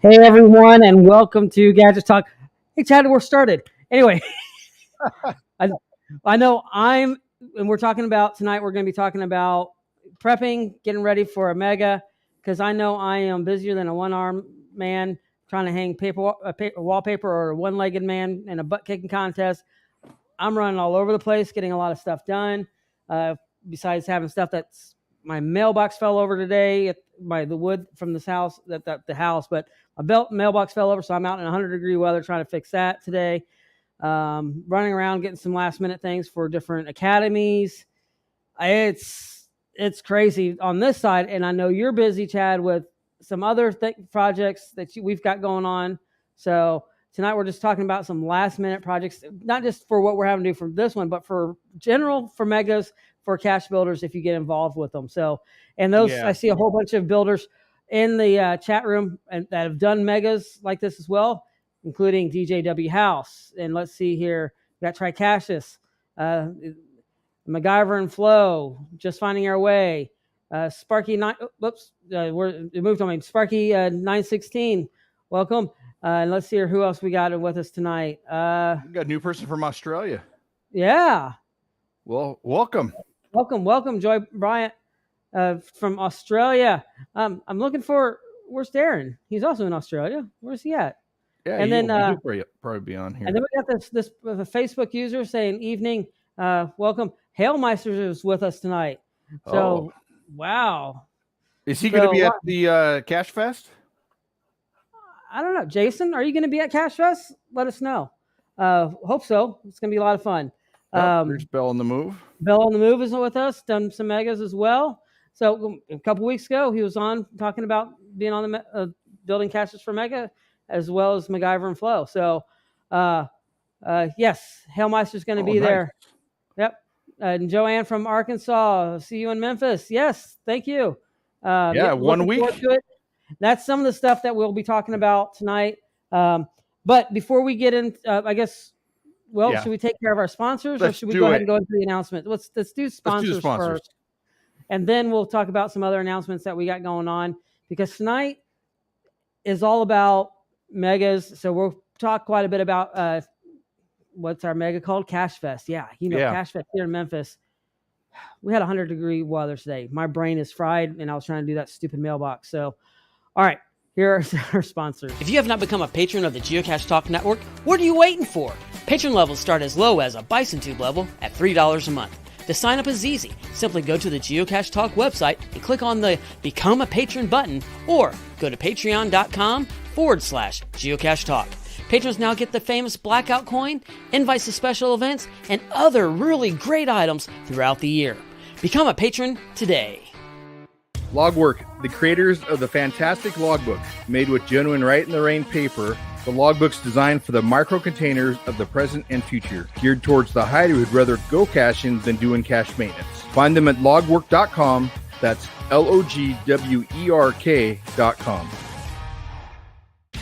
Hey everyone, and welcome to Gadget Talk. Hey Chad, we're started. Anyway, I know and we're talking about tonight. We're going to be talking about prepping, getting ready for a mega, because I know I am busier than a one-armed man trying to hang wallpaper, or a one-legged man in a butt-kicking contest. I'm running all over the place, getting a lot of stuff done. Besides having stuff my mailbox fell over today by the wood from this house, the house, but my mailbox fell over, so I'm out in 100-degree weather trying to fix that today. Running around getting some last-minute things for different academies. It's crazy on this side, and I know you're busy, Chad, with some other projects that we've got going on. So tonight we're just talking about some last-minute projects, not just for what we're having to do for this one, but for megas, for cache builders if you get involved with them. So, and those, I see a whole bunch of builders in the chat room that have done megas like this as well, including DJW House. And let's see here, we got Tricache's, MacGyver and Flo, Just Finding Our Way, Sparky 916, welcome. And let's see here, who else we got with us tonight. We got a new person from Australia. Yeah. Well, welcome, Joy Bryant from Australia. I'm looking for, where's Darren? He's also in Australia. Where's he at? Yeah, and then he'll probably be on here. And then we got this Facebook user saying, "Evening, welcome. Hailmeister is with us tonight." So, wow. Is he going to be at the CacheFest? I don't know. Jason, are you going to be at CacheFest? Let us know. Hope so. It's going to be a lot of fun. There's Bell on the Move. Bell on the Move is with us. Done some megas as well. So a couple weeks ago, he was on talking about being on the building caches for mega, as well as MacGyver and Flo. So, yes, Hailmeister's going to be there. Yep. And Joanne from Arkansas, see you in Memphis. Yes, thank you. 1 week. That's some of the stuff that we'll be talking about tonight. But before we get in, I guess, should we take care of our sponsors, or should we go ahead and go into the announcement? Let's do sponsors first. And then we'll talk about some other announcements that we got going on, because tonight is all about megas. So we'll talk quite a bit about what's our mega called? CacheFest. Yeah, CacheFest here in Memphis. We had 100-degree weather today. My brain is fried, and I was trying to do that stupid mailbox. So, all right, here are our sponsors. If you have not become a patron of the Geocache Talk Network, what are you waiting for? Patron levels start as low as a Bison Tube level at $3 a month. To sign up is easy. Simply go to the Geocache Talk website and click on the Become a Patron button, or go to patreon.com/Geocache Talk. Patrons now get the famous Blackout coin, invites to special events, and other really great items throughout the year. Become a patron today. Logwork, the creators of the fantastic logbook, made with genuine Write in the Rain paper. The logbook's designed for the micro containers of the present and future, geared towards the hider who'd rather go caching than doing cache maintenance. Find them at logwork.com. That's LOGWERK.com.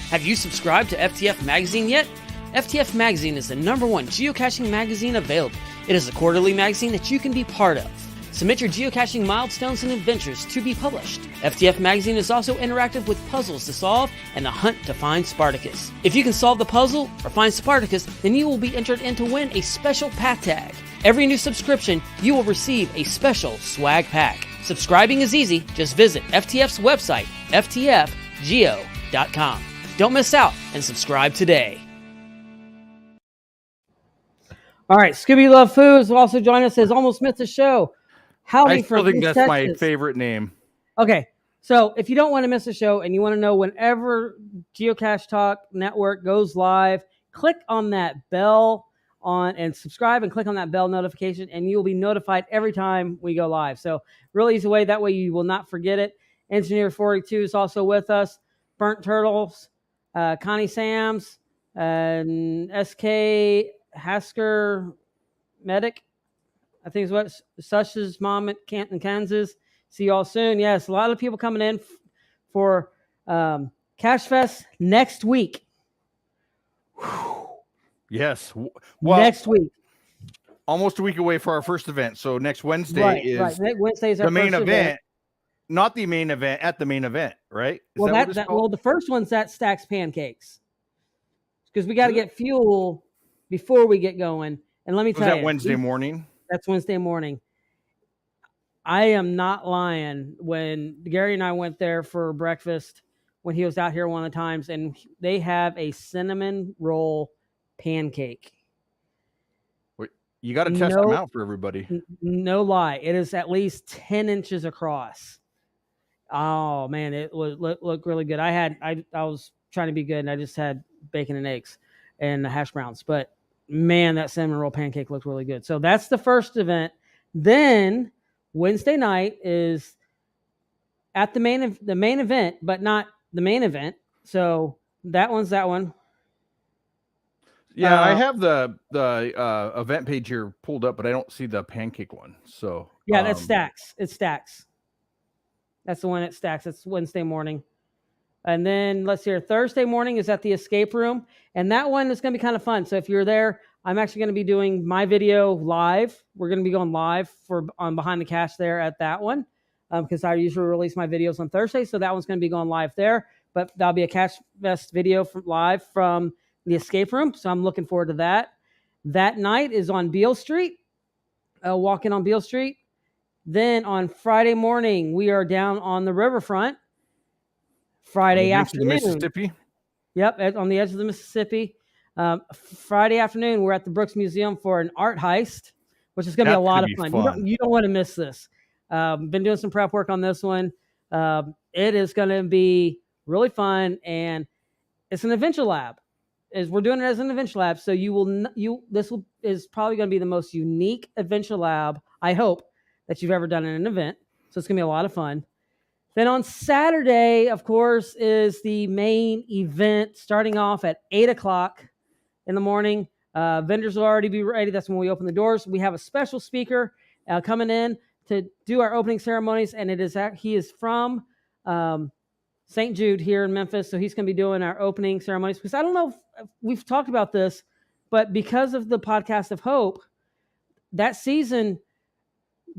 Have you subscribed to FTF Magazine yet? FTF Magazine is the #1 geocaching magazine available. It is a quarterly magazine that you can be part of. Submit your geocaching milestones and adventures to be published. FTF Magazine is also interactive with puzzles to solve and the hunt to find Spartacus. If you can solve the puzzle or find Spartacus, then you will be entered in to win a special pack tag. Every new subscription, you will receive a special swag pack. Subscribing is easy. Just visit FTF's website, ftfgeo.com. Don't miss out and subscribe today. All right, Scooby Love Foods will also join us. Says almost missed the show. I still think that's my favorite name. Okay, so if you don't want to miss a show and you want to know whenever Geocache Talk Network goes live, click on that bell and subscribe and click on that bell notification, and you will be notified every time we go live. So really easy way. That way you will not forget it. Engineer 42 is also with us. Burnt Turtles, Connie Sams, and SK Hasker Medic, I think is what Sush's mom at Canton, Kansas. See y'all soon. Yes, a lot of people coming in for CacheFest next week. Yes. Well, next week. Almost a week away for our first event. So next Wednesday is Wednesday's our the main event. not the main event, at the main event, right? The first one's that Stacks Pancakes, because we got to get fuel before we get going. And let me tell you, Wednesday morning? That's Wednesday morning. I am not lying. When Gary and I went there for breakfast, when he was out here one of the times, and they have a cinnamon roll pancake. You got to test them out for everybody. No lie. It is at least 10 inches across. Oh man, it looked really good. I was trying to be good, and I just had bacon and eggs and the hash browns. But man, that cinnamon roll pancake looked really good. So that's the first event. Then Wednesday night is at the main event, but not the main event. So that one's that one. Yeah, I have the event page here pulled up, but I don't see the pancake one. So yeah, that's Stacks. It's Stacks. That's the one at Stacks. It's Wednesday morning. And then let's see here. Thursday morning is at the escape room, and that one is going to be kind of fun. So if you're there, I'm actually going to be doing my video live. We're going to be going live on Behind the Cache there at that one, because I usually release my videos on Thursday. So that one's going to be going live there. But that'll be a CacheFest video live from the escape room. So I'm looking forward to that. That night is on Beale Street, walking on Beale Street. Then on Friday morning, we are down on the riverfront. Friday afternoon. The Mississippi? Yep, on the edge of the Mississippi. Friday afternoon, we're at the Brooks Museum for an art heist, which is going to be a lot of fun. You don't want to miss this. Been doing some prep work on this one. It is going to be really fun, and it's an adventure lab. We're doing it as an adventure lab, so this is probably going to be the most unique adventure lab, I hope, that you've ever done in an event. So it's going to be a lot of fun. Then on Saturday, of course, is the main event, starting off at 8 o'clock in the morning. Vendors will already be ready. That's when we open the doors. We have a special speaker coming in to do our opening ceremonies, and he is from St. Jude here in Memphis, so he's going to be doing our opening ceremonies. Because I don't know if we've talked about this, but because of the Podcast of Hope, that season,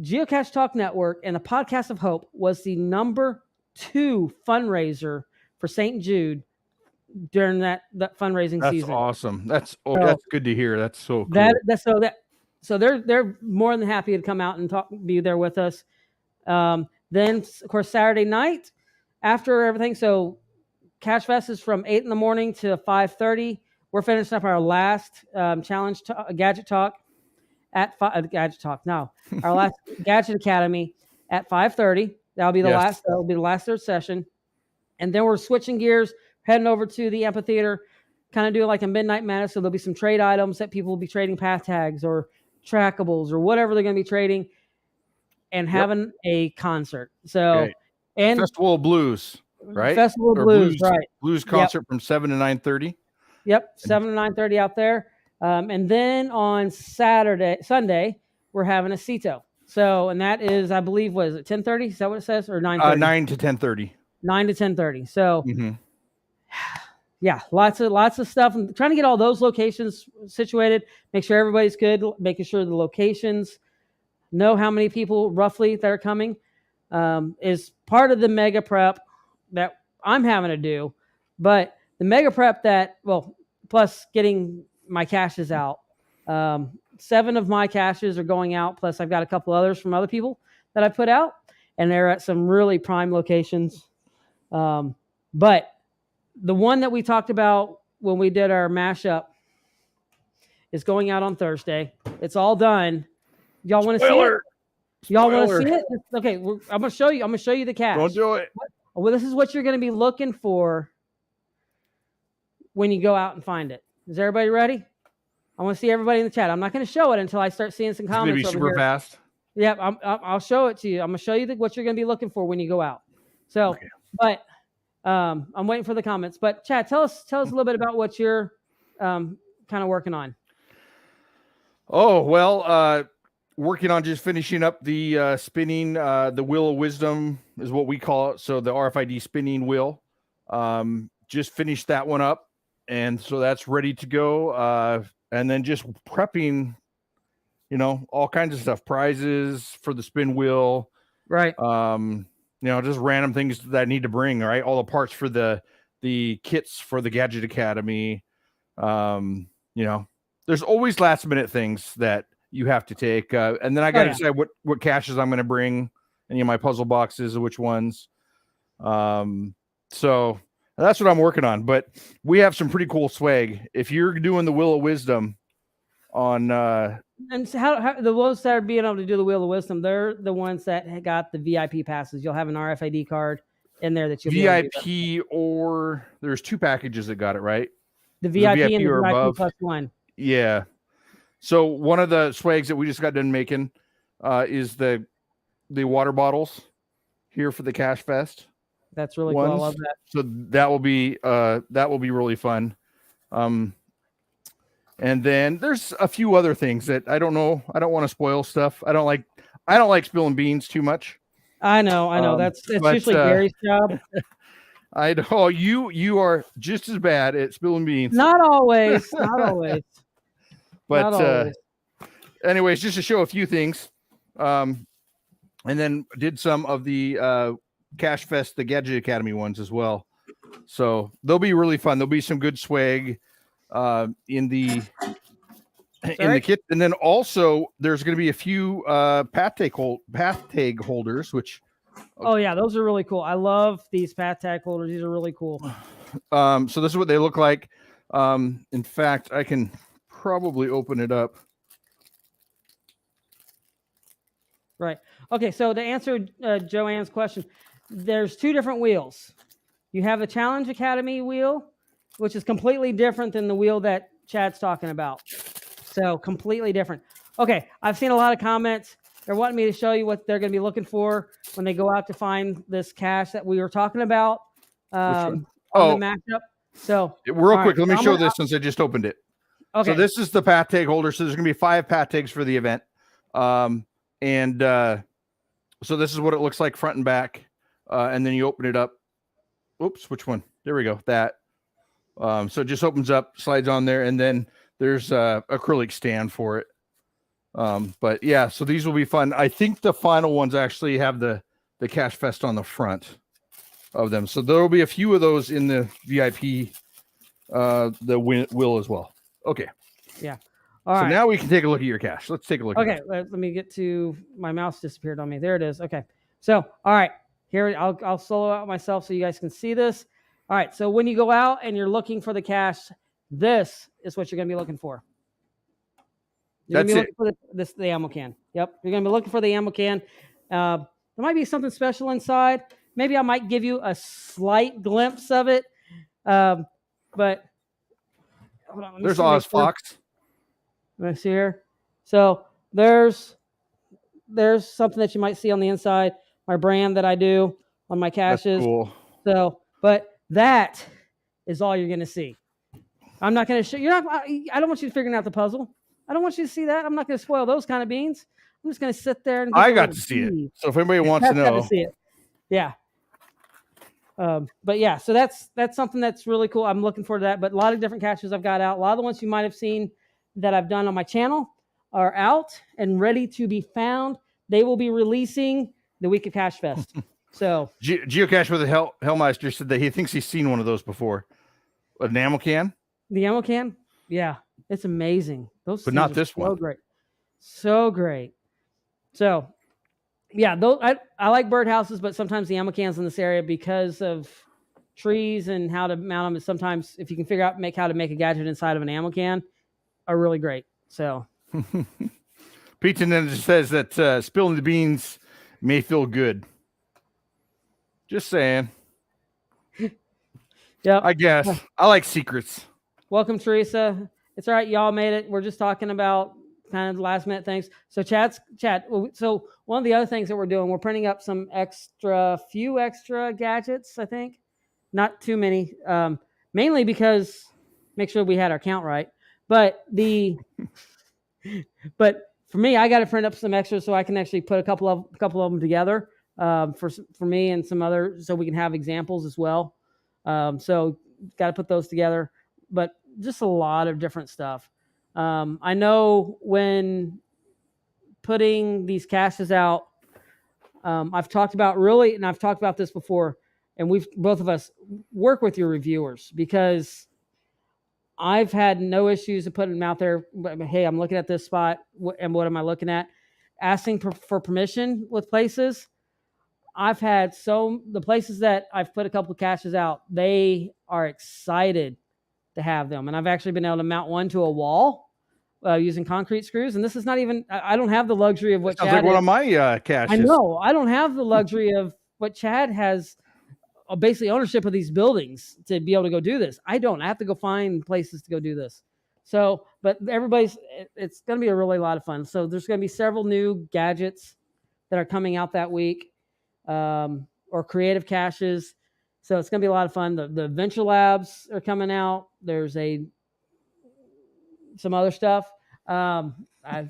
Geocache Talk Network and the Podcast of Hope was the number 2 fundraiser for St. Jude during that fundraising season. That's awesome. That's good to hear. That's so cool. So they're more than happy to come out and be there with us. Then of course Saturday night after everything. So CacheFest is from 8 in the morning to 5:30. We're finishing up our last challenge Gadget Talk. Our last Gadget Academy at 5:30. That'll be the last. That'll be the last third session, and then we're switching gears, heading over to the amphitheater, kind of doing like a Midnight Madness. So there'll be some trade items that people will be trading path tags or trackables or whatever they're going to be trading, and having a concert. So and Festival of Blues, right? Festival of Blues, right? Blues concert from 7 to 9:30. Yep, 7 to 9:30 out there. And then on Sunday, we're having a CITO. So, and that is, I believe, what is it, 10:30? Is that what it says? Or 9:30? 9 to 10:30. 9 to 10:30. So, yeah, lots of stuff. I'm trying to get all those locations situated, make sure everybody's good, making sure the locations know how many people roughly that are coming is part of the mega prep that I'm having to do. But the mega prep plus getting my caches out. 7 of my caches are going out, plus I've got a couple others from other people that I put out, and they're at some really prime locations. But the one that we talked about when we did our mashup is going out on Thursday. It's all done. Y'all want to see it? Y'all want to see it? Okay, I'm gonna show you. I'm gonna show you the cache. Don't do it. Well, this is what you're going to be looking for when you go out and find it. Is everybody ready? I want to see everybody in the chat. I'm not going to show it until I start seeing some comments. It's going to be super fast. Yep, I'll show it to you. I'm going to show you what you're going to be looking for when you go out. So, but I'm waiting for the comments. But Chad, tell us a little bit about what you're kind of working on. Oh, well, working on just finishing up the spinning, the Wheel of Wisdom is what we call it. So the RFID spinning wheel. Just finished that one up. And so that's ready to go. And then just prepping, all kinds of stuff, prizes for the spin wheel. Right. just random things that I need to bring, right? All the parts for the kits for the Gadget Academy. There's always last minute things that you have to take. And then I got to decide what caches I'm going to bring, and my puzzle boxes, which ones. So that's what I'm working on, but we have some pretty cool swag. If you're doing the Wheel of Wisdom on, and so how the ones that are being able to do the Wheel of Wisdom, they're the ones that got the VIP passes. You'll have an RFID card in there that you'll VIP, or there's 2 packages that got it, right? The VIP and the or VIP above. plus 1. Yeah. So one of the swags that we just got done making is the water bottles here for the CacheFest. That's really cool. I love that. So that will be really fun. And then there's a few other things that I don't know. I don't want to spoil stuff. I don't like spilling beans too much. I know. That's usually Gary's job. I know you are just as bad at spilling beans. Not always. But not always. Anyways, just to show a few things, and then did some of the CacheFest, the Gadget Academy ones as well. So they'll be really fun. There'll be some good swag in the kit, and then also there's going to be a few path tag holders, which. Oh yeah, those are really cool. I love these path tag holders. These are really cool. So this is what they look like. In fact, I can probably open it up. Right. Okay. So to answer Joanne's question, there's 2 different wheels. You have the Challenge Academy wheel, which is completely different than the wheel that Chad's talking about. So completely different. Okay. I've seen a lot of comments. They're wanting me to show you what they're going to be looking for when they go out to find this cache that we were talking about on the matchup. So real quick, let me show this since I just opened it. Okay. So this is the path tag holder. So there's going to be 5 path tags for the event. So this is what it looks like front and back. And then you open it up. Oops, which one? There we go. That. So it just opens up, slides on there, and then there's a acrylic stand for it. But yeah, so these will be fun. I think the final ones actually have the CacheFest on the front of them. So there will be a few of those in the VIP, the wheel as well. Okay. Yeah. All right. Now we can take a look at your cache. Let's take a look. Okay. Let me get to my mouse disappeared on me. There it is. Okay. So, all right, here I'll solo out myself so you guys can see this. All right. So when you go out and you're looking for the cache, this is what you're going to be looking for. You're going to be looking for the ammo can. Yep. You're going to be looking for the ammo can. There might be something special inside. Maybe I might give you a slight glimpse of it. But hold on, there's Oz Fox. Let's see here. So there's something that you might see on the inside. My brand that I do on my caches. That's cool. So, but that is all you're going to see. I'm not going to show you. I don't want you to figure out the puzzle. I don't want you to see that. I'm not going to spoil those kind of beans. I'm just going to sit there and. I got to see it. So if anybody wants to know, see it. Yeah. But yeah, so that's something that's really cool. I'm looking forward to that. But a lot of different caches I've got out. A lot of the ones you might have seen that I've done on my channel are out and ready to be found. They will be releasing the week of CacheFest. So Geocache with a Hellmeister said that he thinks he's seen one of those before. An ammo can? The ammo can? Yeah. It's amazing. Those but not this one. So great. So great. So yeah, those I like birdhouses, but sometimes the ammo cans in this area, because of trees and how to mount them, is sometimes if you can figure out how to make a gadget inside of an ammo can, are really great. So Pete then says that spilling the beans may feel good. Just saying. Yeah, I guess I like secrets. Welcome, Teresa. It's all right. Y'all made it. We're just talking about kind of last minute things. So Chad. So one of the other things that we're doing, we're printing up some few extra gadgets, I think. Not too many. Mainly because make sure we had our count right. But for me, I got to print up some extras so I can actually put a couple of them together for me and some other, so we can have examples as well. So got to put those together, but just a lot of different stuff. I know when putting these caches out, I've talked about and I've talked about this before, and we've both of us work with your reviewers, because I've had no issues of putting them out there. Hey, I'm looking at this spot, and what am I looking at? Asking for permission with places. I've had the places that I've put a couple of caches out, they are excited to have them. And I've actually been able to mount one to a wall using concrete screws. And this is not even, I don't have the luxury of what Sounds Chad like one of my caches. I know. I don't have the luxury of what Chad has, basically ownership of these buildings to be able to go do this. I don't. I have to go find places to go do this. So, but it's going to be a really lot of fun. So there's going to be several new gadgets that are coming out that week. Or creative caches. So it's going to be a lot of fun. The Venture Labs are coming out. There's some other stuff. I've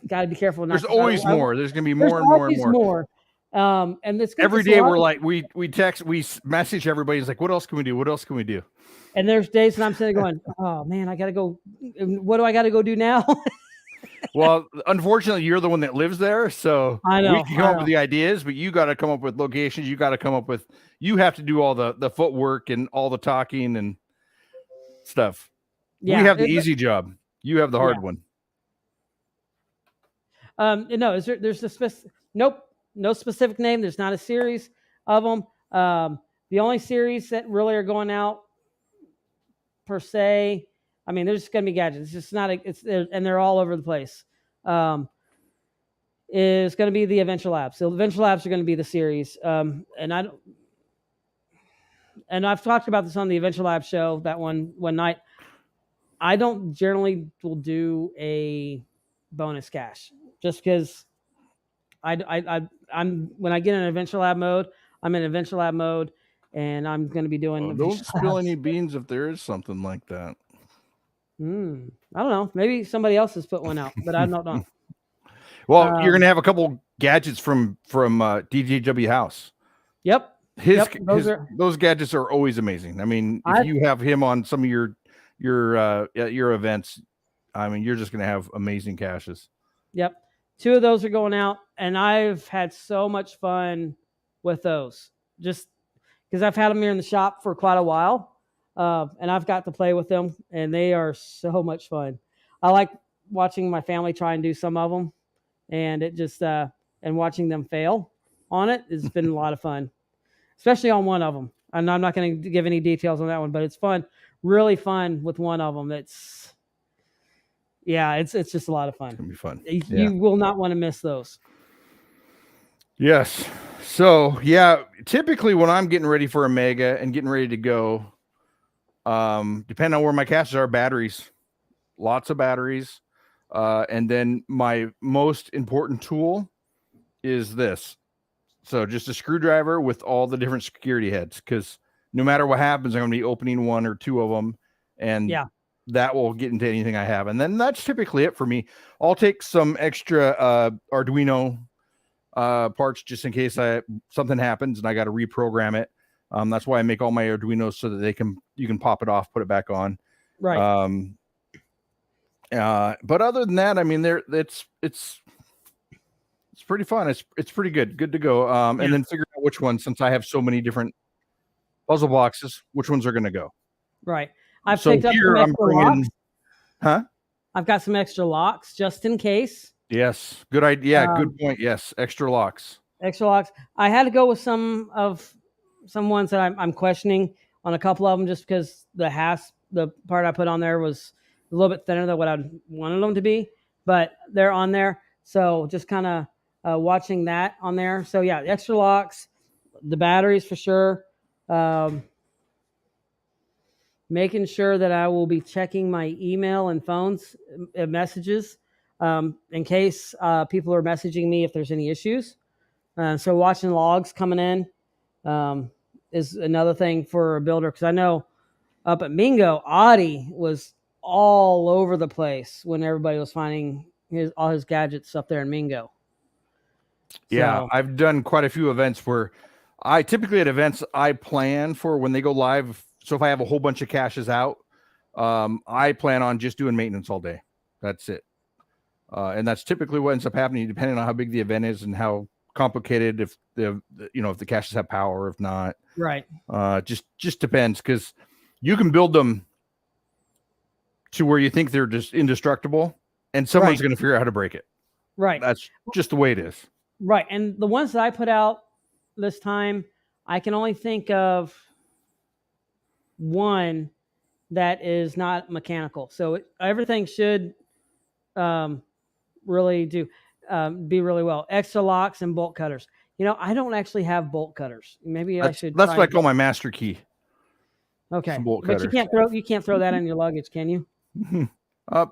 got to be careful. There's always more. There's going to be more and more and more. And it's every day we're like, we text, we message everybody. It's like, what else can we do? What else can we do? And there's days when I'm sitting there going, oh man, I got to go. What do I got to go do now? Well, unfortunately, you're the one that lives there, so I know, we can come up with the ideas, but you got to come up with locations. You have to do all the footwork and all the talking and stuff. Yeah, we have the easy job. You have the hard one. No, there's nope, no specific name. There's not a series of them. The only series that really are going out per se, I mean, there's going to be gadgets. It's just not and they're all over the place. Is going to be the Adventure Labs. So the Adventure Labs are going to be the series. And I've talked about this on the Adventure Lab show that one night. I don't generally will do a bonus cache just because I'm when I get in Adventure Lab mode, I'm in Adventure Lab mode, and I'm going to be doing. Don't spill any beans if there is something like that. I don't know. Maybe somebody else has put one out, but I don't know. Well, you're going to have a couple gadgets from DJW House. Yep. Those gadgets are always amazing. I mean, if you have him on some of your events, I mean, you're just going to have amazing caches. Yep. 2 of those are going out, and I've had so much fun with those, just because I've had them here in the shop for quite a while. And I've got to play with them, and they are so much fun. I like watching my family try and do some of them, and it just and watching them fail on it has been a lot of fun, especially on one of them. And I'm not going to give any details on that one, but it's fun, really fun with one of them. It's just a lot of fun. It's gonna be fun. You will not want to miss those. Yes. So typically when I'm getting ready for a mega and getting ready to go, depending on where my caches are, batteries, lots of batteries. And then my most important tool is this. So just a screwdriver with all the different security heads, because no matter what happens, I'm going to be opening 1 or 2 of them, and that will get into anything I have. And then that's typically it for me. I'll take some extra Arduino parts just in case something happens and I got to reprogram it. That's why I make all my Arduinos so that you can pop it off, put it back on. Right. But other than that, I mean, it's pretty fun. It's pretty good to go. And then figure out which one, since I have so many different puzzle boxes, which ones are going to go. Right. I've picked up some extra locks. I've got some extra locks just in case. Yes. Good idea. Good point. Yes. Extra locks. I had to go with some ones that I'm questioning on a couple of them, just because the part I put on there was a little bit thinner than what I wanted them to be, but they're on there. So just kind of watching that on there. So extra locks, the batteries for sure. Making sure that I will be checking my email and phones messages in case people are messaging me if there's any issues. So watching logs coming in is another thing for a builder, because I know up at Mingo, Audie was all over the place when everybody was finding all his gadgets up there in Mingo. Yeah, I've done quite a few events where I typically at events I plan for when they go live. So if I have a whole bunch of caches out, I plan on just doing maintenance all day. That's it. And that's typically what ends up happening, depending on how big the event is and how complicated if if the caches have power, if not. Right. Just depends, because you can build them to where you think they're just indestructible, and someone's going to figure out how to break it. Right. That's just the way it is. Right. And the ones that I put out this time, I can only think of one that is not mechanical. So everything should really be really well. Extra locks and bolt cutters. I don't actually have bolt cutters. Maybe I should. That's what I call my master key. Okay. Bolt But cutters. you can't throw that in your luggage, can you?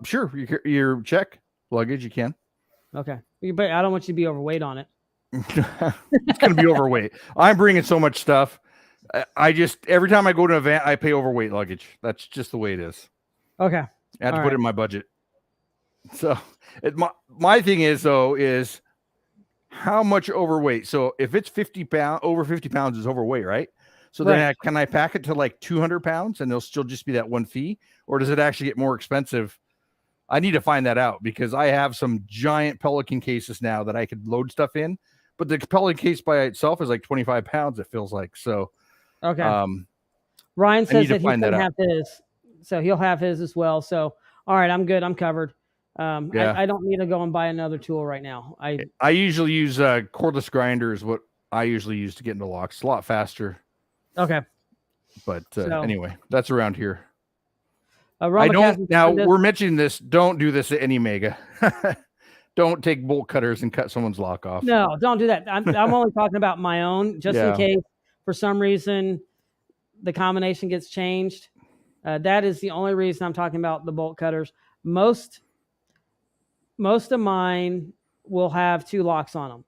Sure. Your check luggage, you can. Okay. But I don't want you to be overweight on it. It's going to be overweight. I'm bringing so much stuff. I just, every time I go to an event, I pay overweight luggage. That's just the way it is. Okay. I have to put it in my budget. So my thing is how much overweight. So if it's 50 pounds, over 50 pounds is overweight, right? So then can I pack it to like 200 pounds and there'll still just be that one fee? Or does it actually get more expensive? I need to find that out, because I have some giant Pelican cases now that I could load stuff in, but the Pelican case by itself is like 25 pounds. It feels like. So, okay. Ryan says that he can have his, so he'll have his as well. So, all right, I'm good. I'm covered. I don't need to go and buy another tool right now. I usually use cordless grinder is what I usually use to get into locks. It's a lot faster. Okay. But anyway, that's around here. Now we're mentioning this. Don't do this at any mega. Don't take bolt cutters and cut someone's lock off. No, don't do that. I'm only talking about my own, just in case for some reason the combination gets changed. That is the only reason I'm talking about the bolt cutters. Most of mine will have 2 locks on them.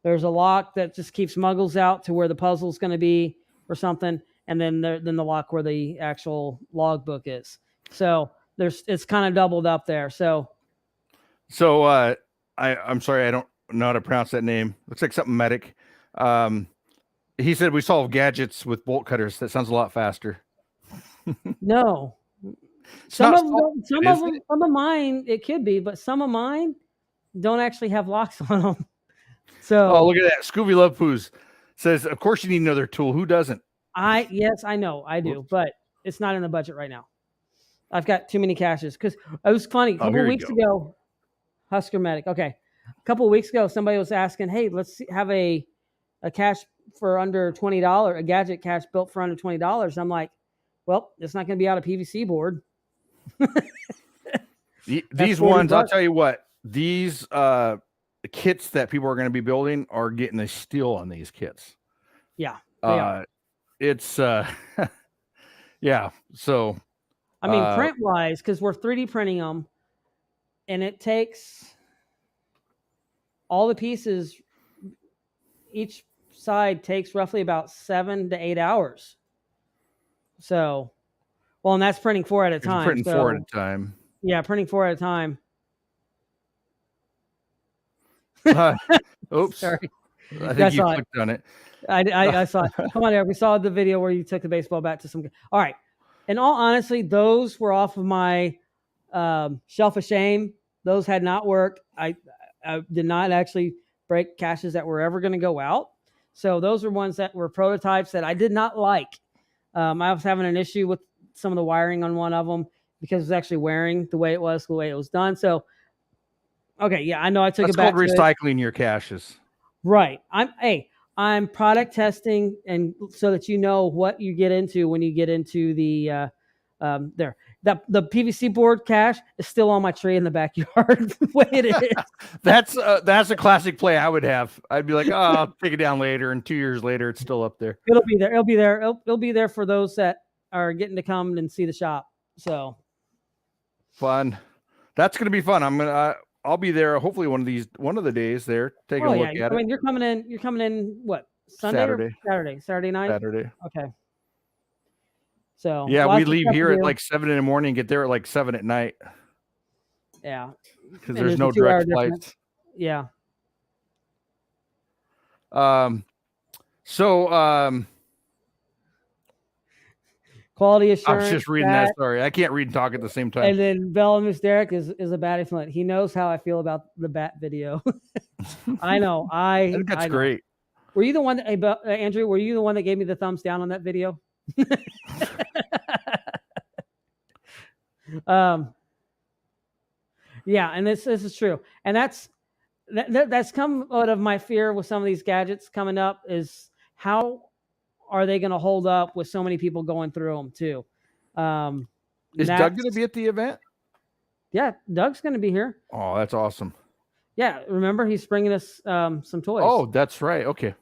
There's a lock that just keeps muggles out to where the puzzle's going to be or something, and then the lock where the actual logbook is. So it's kind of doubled up there. So I'm sorry, I don't know how to pronounce that name. Looks like something medic. He said we solve gadgets with bolt cutters. That sounds a lot faster. No. Some of mine, it could be, but some of mine don't actually have locks on them. So look at that. Scooby Love Poos says, of course you need another tool. Who doesn't? Yes, I know I do, but it's not in the budget right now. I've got too many caches, because it was funny. A couple of weeks ago, Husker Medic. Okay. A couple of weeks ago, somebody was asking, hey, let's have a cache for under $20, a gadget cache built for under $20. I'm like, well, it's not going to be out of PVC board. These ones, I'll tell you what, these kits that people are going to be building are getting a steal on these kits. Yeah. They are. It's yeah. So I mean, print wise, because we're 3D printing them, and it takes all the pieces, each side takes roughly about 7 to 8 hours. So, well, and that's printing 4 at a time. Printing 4 at a time. Yeah, printing 4 at a time. Oops. Sorry. I think you clicked on it. I saw it. Come on there. We saw the video where you took the baseball bat to some. All right. In all honesty, those were off of my shelf of shame. Those had not worked. I did not actually break caches that were ever going to go out. So those were ones that were prototypes that I did not like. I was having an issue with some of the wiring on one of them because it was actually wearing the way it was done. So, okay, yeah, I know I took it back. That's called recycling your caches. Right. I'm product testing, and so that you know what you get into when you get into the the PVC board cache is still on my tree in the backyard. The way it is. That's a classic play I would have. I'd be like, oh, I'll take it down later, and 2 years later, it's still up there. It'll be there. It'll be there for those that are getting to come and see the shop. So fun. That's gonna be fun. I'll be there. Hopefully, one of the days there, taking a look at it. I mean, you're coming in what, Sunday Saturday? Or Saturday night. Saturday. Okay. So yeah, we leave here at like 7 in the morning and get there at like 7 at night. Yeah, because there's no direct flights. Yeah. Quality I assurance. was just reading that. Sorry, I can't read and talk at the same time. And then Bell and Miss Derek is a batty flint. He knows how I feel about the bat video. I know. I think that's great. Were you the one that, Andrew? Were you the one that gave me the thumbs down on that video? Yeah, and this is true, and that's come out of my fear with some of these gadgets coming up. Is how are they going to hold up with so many people going through them too? Is Doug going to be at the event? Yeah, Doug's going to be here. Oh, that's awesome. Yeah, remember he's bringing us some toys. Oh, that's right. Okay.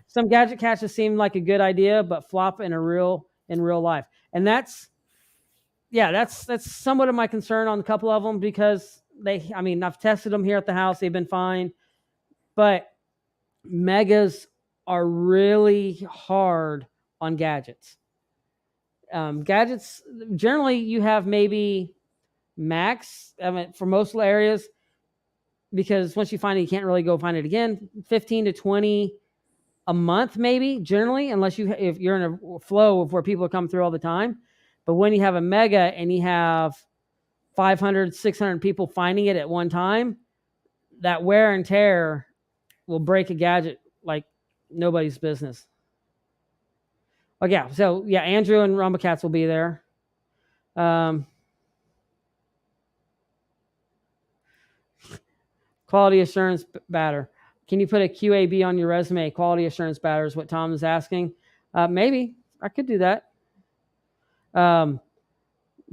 Some gadget caches seemed like a good idea, but flop in real life, and that's somewhat of my concern on a couple of them because I've tested them here at the house; they've been fine, but megas are really hard on gadgets. Gadgets generally you have maybe max for most areas, because once you find it, you can't really go find it again. 15 to 20 a month, maybe generally, if you're in a flow of where people are coming through all the time. But when you have a mega and you have 500, 600 people finding it at one time, that wear and tear will break a gadget like nobody's business. Oh yeah, so yeah, Andrew and Rumblecats will be there. Quality assurance batter. Can you put a QAB on your resume? Quality assurance batter is what Tom is asking. Maybe I could do that. The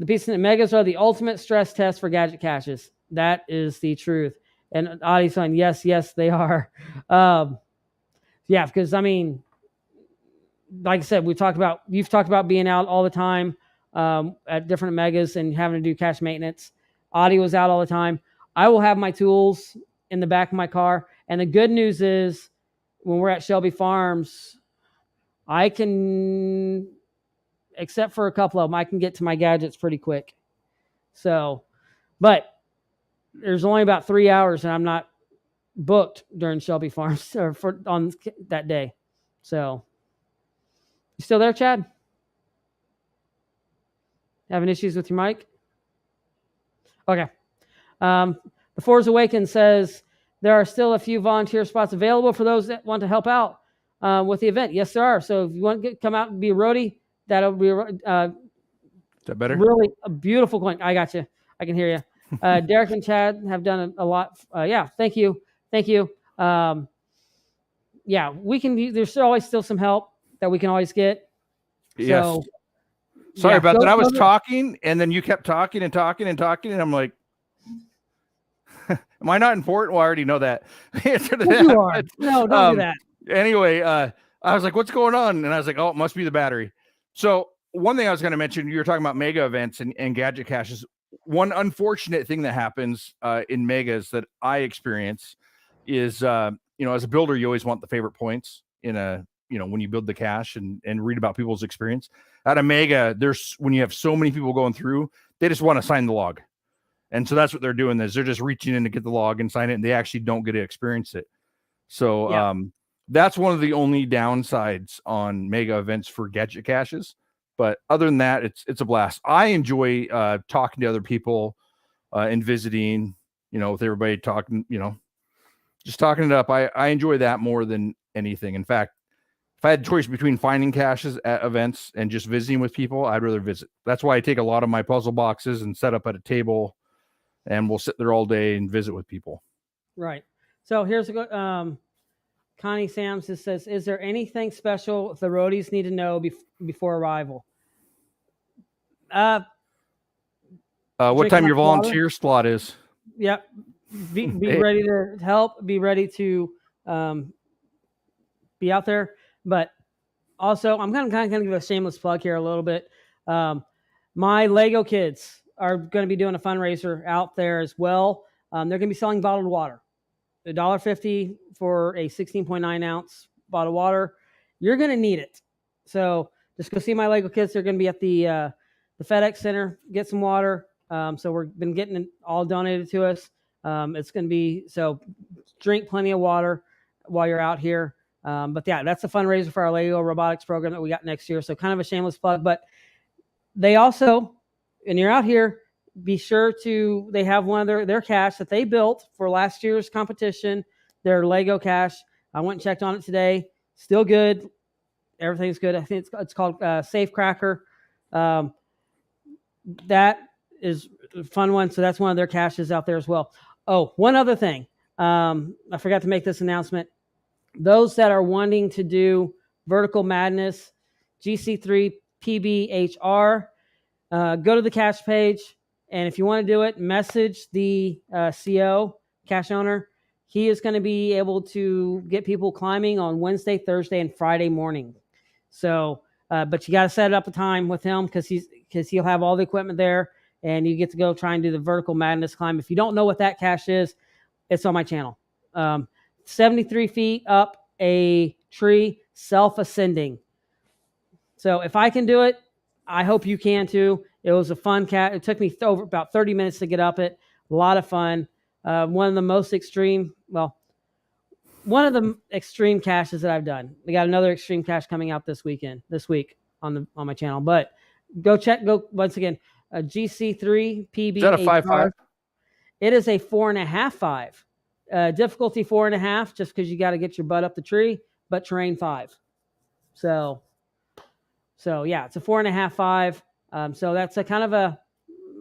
Beast and Megas are the ultimate stress test for gadget caches. That is the truth. And Audie's saying, yes, they are. Yeah, because like I said, you've talked about being out all the time at different megas and having to do cache maintenance. Audie was out all the time. I will have my tools in the back of my car. And the good news is when we're at Shelby Farms, I can, except for a couple of them, I can get to my gadgets pretty quick. So, but there's only about 3 hours and I'm not booked during Shelby Farms or on that day. So, you still there, Chad? Having issues with your mic? Okay. The Force Awakens says there are still a few volunteer spots available for those that want to help out with the event. Yes, there are. So if you want to come out and be a roadie, that'll be is that better? Really a beautiful coin. I got you. I can hear you. Derek and Chad have done a lot. Yeah, thank you. Yeah, we can. There's always still some help that we can always get. Yes. So, sorry about that. I was talking, and then you kept talking, and I'm like, am I not important? Well, I already know that. Answer to that. You are. No, don't do that. Anyway, I was like, what's going on? And I was like, oh, it must be the battery. So one thing I was going to mention, you were talking about mega events and gadget caches. One unfortunate thing that happens in megas that I experience is, as a builder, you always want the favorite points in when you build the cache and read about people's experience. At a mega, when you have so many people going through, they just want to sign the log. And so that's what they're doing, is they're just reaching in to get the log and sign it, and they actually don't get to experience it. So that's one of the only downsides on mega events for gadget caches. But other than that, it's a blast. I enjoy talking to other people and visiting, with everybody talking, just talking it up. I enjoy that more than anything. In fact, if I had a choice between finding caches at events and just visiting with people, I'd rather visit. That's why I take a lot of my puzzle boxes and set up at a table, and we'll sit there all day and visit with people. Right. So here's a good. Connie Sams says, "Is there anything special the roadies need to know before arrival?" What time your volunteer slot is? Yep. Be ready to help. Be ready to be out there. But also, I'm going to kind of give a shameless plug here a little bit. My Lego kids are going to be doing a fundraiser out there as well. They're going to be selling bottled water. $1.50 for a 16.9 ounce bottle of water. You're going to need it. So just go see my Lego kids. They're going to be at the FedEx Center, get some water. So we've been getting it all donated to us. It's going to be, so drink plenty of water while you're out here. But yeah, that's a fundraiser for our Lego robotics program that we got next year. So kind of a shameless plug, but they also, and you're out here, be sure to, they have one of their cache that they built for last year's competition, their Lego cache. I went and checked on it today. Still good. Everything's good. I think it's called Safe Cracker. That is a fun one. So that's one of their caches out there as well. Oh, one other thing. I forgot to make this announcement. Those that are wanting to do Vertical Madness, GC3 PBHR, go to the cache page. And if you want to do it, message the CO, cache owner. He is going to be able to get people climbing on Wednesday, Thursday, and Friday morning. So, but you got to set up a time with him because he'll have all the equipment there, and you get to go try and do the Vertical Madness climb. If you don't know what that cache is, it's on my channel. 73 feet up a tree, self-ascending. So if I can do it, I hope you can too. It was a fun cache. It took me over about 30 minutes to get up it. A lot of fun. One of the extreme caches that I've done. We got another extreme cache coming out this week on my channel. But go once again. GC3 PB. Is that a 5.5? It is a 4.5/5. Difficulty 4.5, just because you got to get your butt up the tree, but terrain 5. So yeah, it's a 4.5/5. So that's a kind of a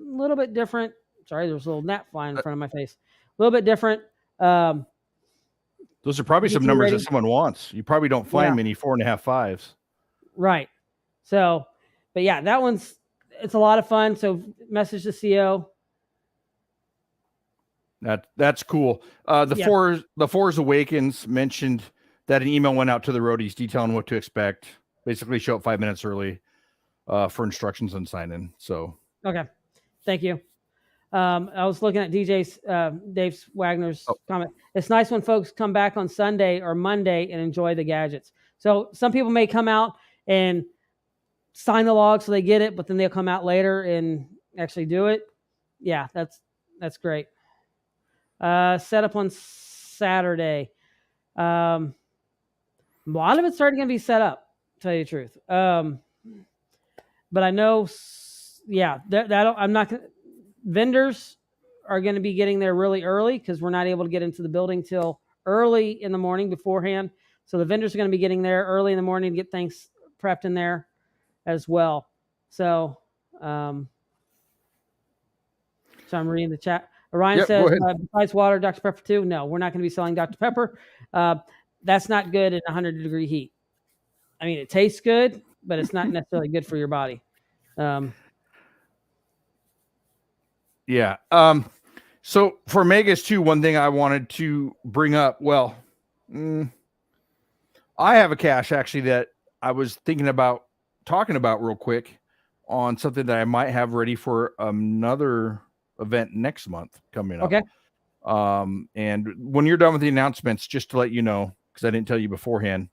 little bit different. Sorry, there's a little gnat flying in front of my face. A little bit different. Those are probably some numbers that someone wants. You probably don't find many 4.5/5s. Right. So, but yeah, it's a lot of fun. So message the CO. That's cool. The Force Awakens mentioned that an email went out to the roadies detailing what to expect. Basically, show up 5 minutes early for instructions and sign in. So okay, thank you. I was looking at Dave Wagner's comment. It's nice when folks come back on Sunday or Monday and enjoy the gadgets. So some people may come out and sign the log so they get it, but then they'll come out later and actually do it. Yeah, that's great. Set up on Saturday. A lot of it's already going to be set up, to tell you the truth. But I know, I'm not going to. Vendors are going to be getting there really early because we're not able to get into the building till early in the morning beforehand. So the vendors are going to be getting there early in the morning to get things prepped in there as well. So, I'm reading the chat. Orion says, besides water, Dr. Pepper too? No, we're not going to be selling Dr. Pepper. That's not good in 100-degree heat. I mean, it tastes good, but it's not necessarily good for your body. Yeah. So for Megas too, one thing I wanted to bring up, I have a cache actually that I was thinking about talking about real quick on something that I might have ready for another event next month coming up. Okay. And when you're done with the announcements, just to let you know, because I didn't tell you beforehand,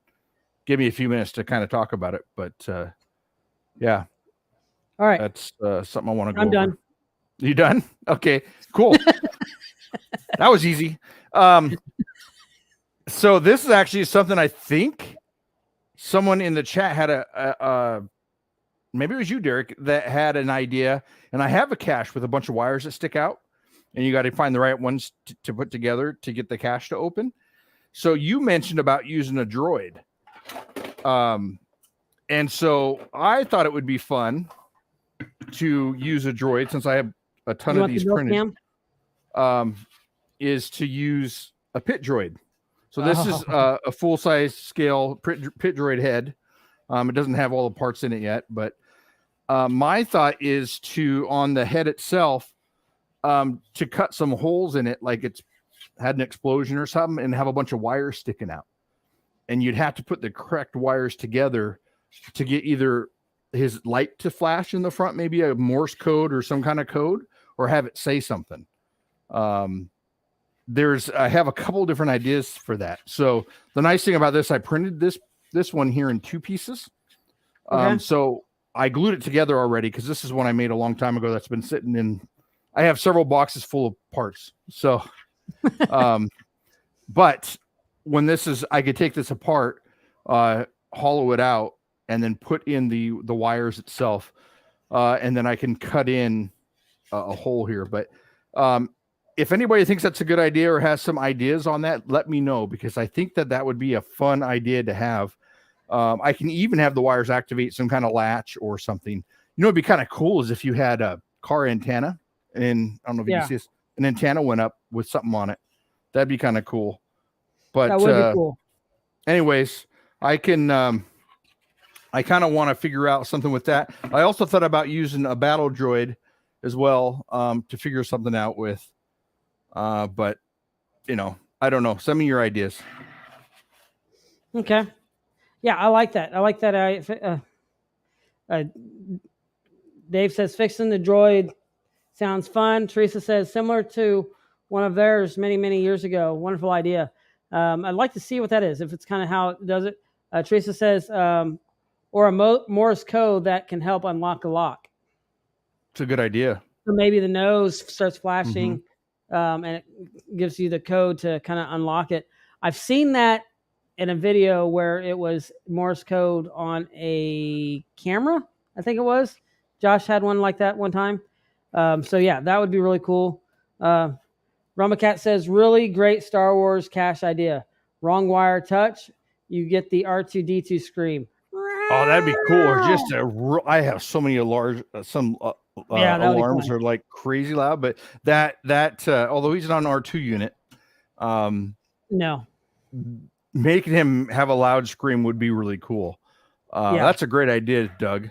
give me a few minutes to kind of talk about it. But yeah. All right. That's something I want to go I'm over. done. You done? Okay, cool. That was easy. So this is actually something I think someone in the chat had maybe it was you, Derek, that had an idea. And I have a cache with a bunch of wires that stick out, and you got to find the right ones to put together to get the cache to open. So you mentioned about using a droid. And so I thought it would be fun to use a droid, since I have a ton of these printed, is to use a pit droid. So this is a full-size scale pit droid head. It doesn't have all the parts in it yet, but my thought is to, on the head itself, to cut some holes in it, like it's had an explosion or something, and have a bunch of wires sticking out. And you'd have to put the correct wires together to get either his light to flash in the front, maybe a Morse code or some kind of code, or have it say something. I have a couple different ideas for that. So the nice thing about this, I printed this one here in 2 pieces. Okay. So I glued it together already, because this is one I made a long time ago that's been sitting in. I have several boxes full of parts. So, but when I could take this apart, hollow it out, and then put in the wires itself. and then I can cut in a hole here. But if anybody thinks that's a good idea or has some ideas on that, let me know, because I think that would be a fun idea to have. I can even have the wires activate some kind of latch or something. You know, it'd be kind of cool is if you had a car antenna, and I don't know if you can see this, an antenna went up with something on it. That'd be kind of cool. But that would be cool. Anyways, I kind of want to figure out something with that. I also thought about using a battle droid as well, to figure something out with. But you know, I don't know. Send me your ideas. Okay. Yeah, I like that. I like that. Dave says fixing the droid sounds fun. Teresa says similar to one of theirs many, many years ago. Wonderful idea. I'd like to see what that is, if it's kind of how it does it. Teresa says, or a Morse code that can help unlock a lock. It's a good idea. So maybe the nose starts flashing, and it gives you the code to kind of unlock it. I've seen that in a video where it was Morse code on a camera, I think it was. Josh had one like that one time. So yeah, that would be really cool. Rumacat says, really great Star Wars cache idea. Wrong wire touch, you get the R2-D2 scream. Oh, that'd be cool. Or just I have so many alarms are like crazy loud, but that although he's not an R2 unit, no, making him have a loud scream would be really cool. That's a great idea, Doug.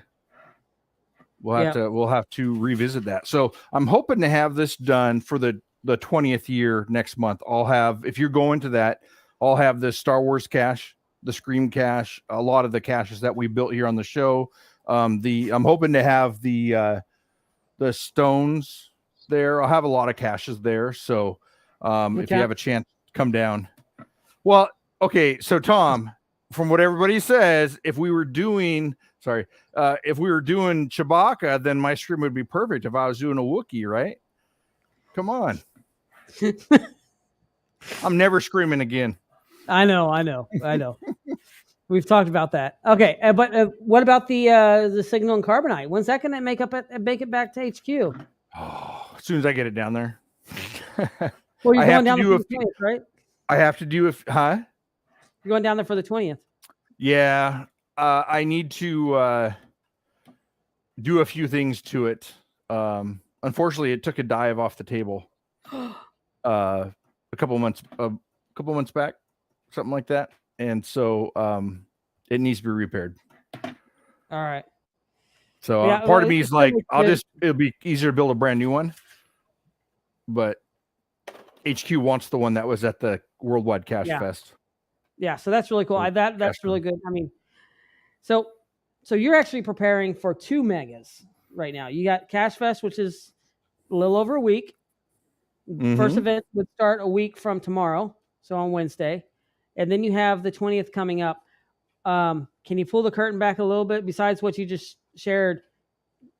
We'll have to revisit that. So I'm hoping to have this done for the 20th year next month. I'll have, if you're going to that, I'll have the Star Wars cache, the Scream cache, a lot of the caches that we built here on the show. I'm hoping to have the stones there. I'll have a lot of caches there. So if you have a chance, come down. Well, okay. So Tom, from what everybody says, if we were doing Chewbacca, then my stream would be perfect if I was doing a Wookiee, right? Come on. I'm never screaming again. I know. We've talked about that. Okay, but what about the Signal and Carbonite? When's that going to make it back to HQ? Oh, as soon as I get it down there. Well, you're going down there for the 20th, right? I have to do You're going down there for the 20th. Yeah, I need to do a few things to it. Unfortunately, it took a dive off the table a couple months back, something like that, and so it needs to be repaired. All right. So part of me is like, it'll be easier to build a brand new one, but HQ wants the one that was at the Worldwide CacheFest. Yeah, so that's really cool. That's really good. I mean, so you're actually preparing for 2 megas right now. You got CacheFest, which is a little over a week. First event would start a week from tomorrow, so on Wednesday, and then you have the 20th coming up. Can you pull the curtain back a little bit, besides what you just shared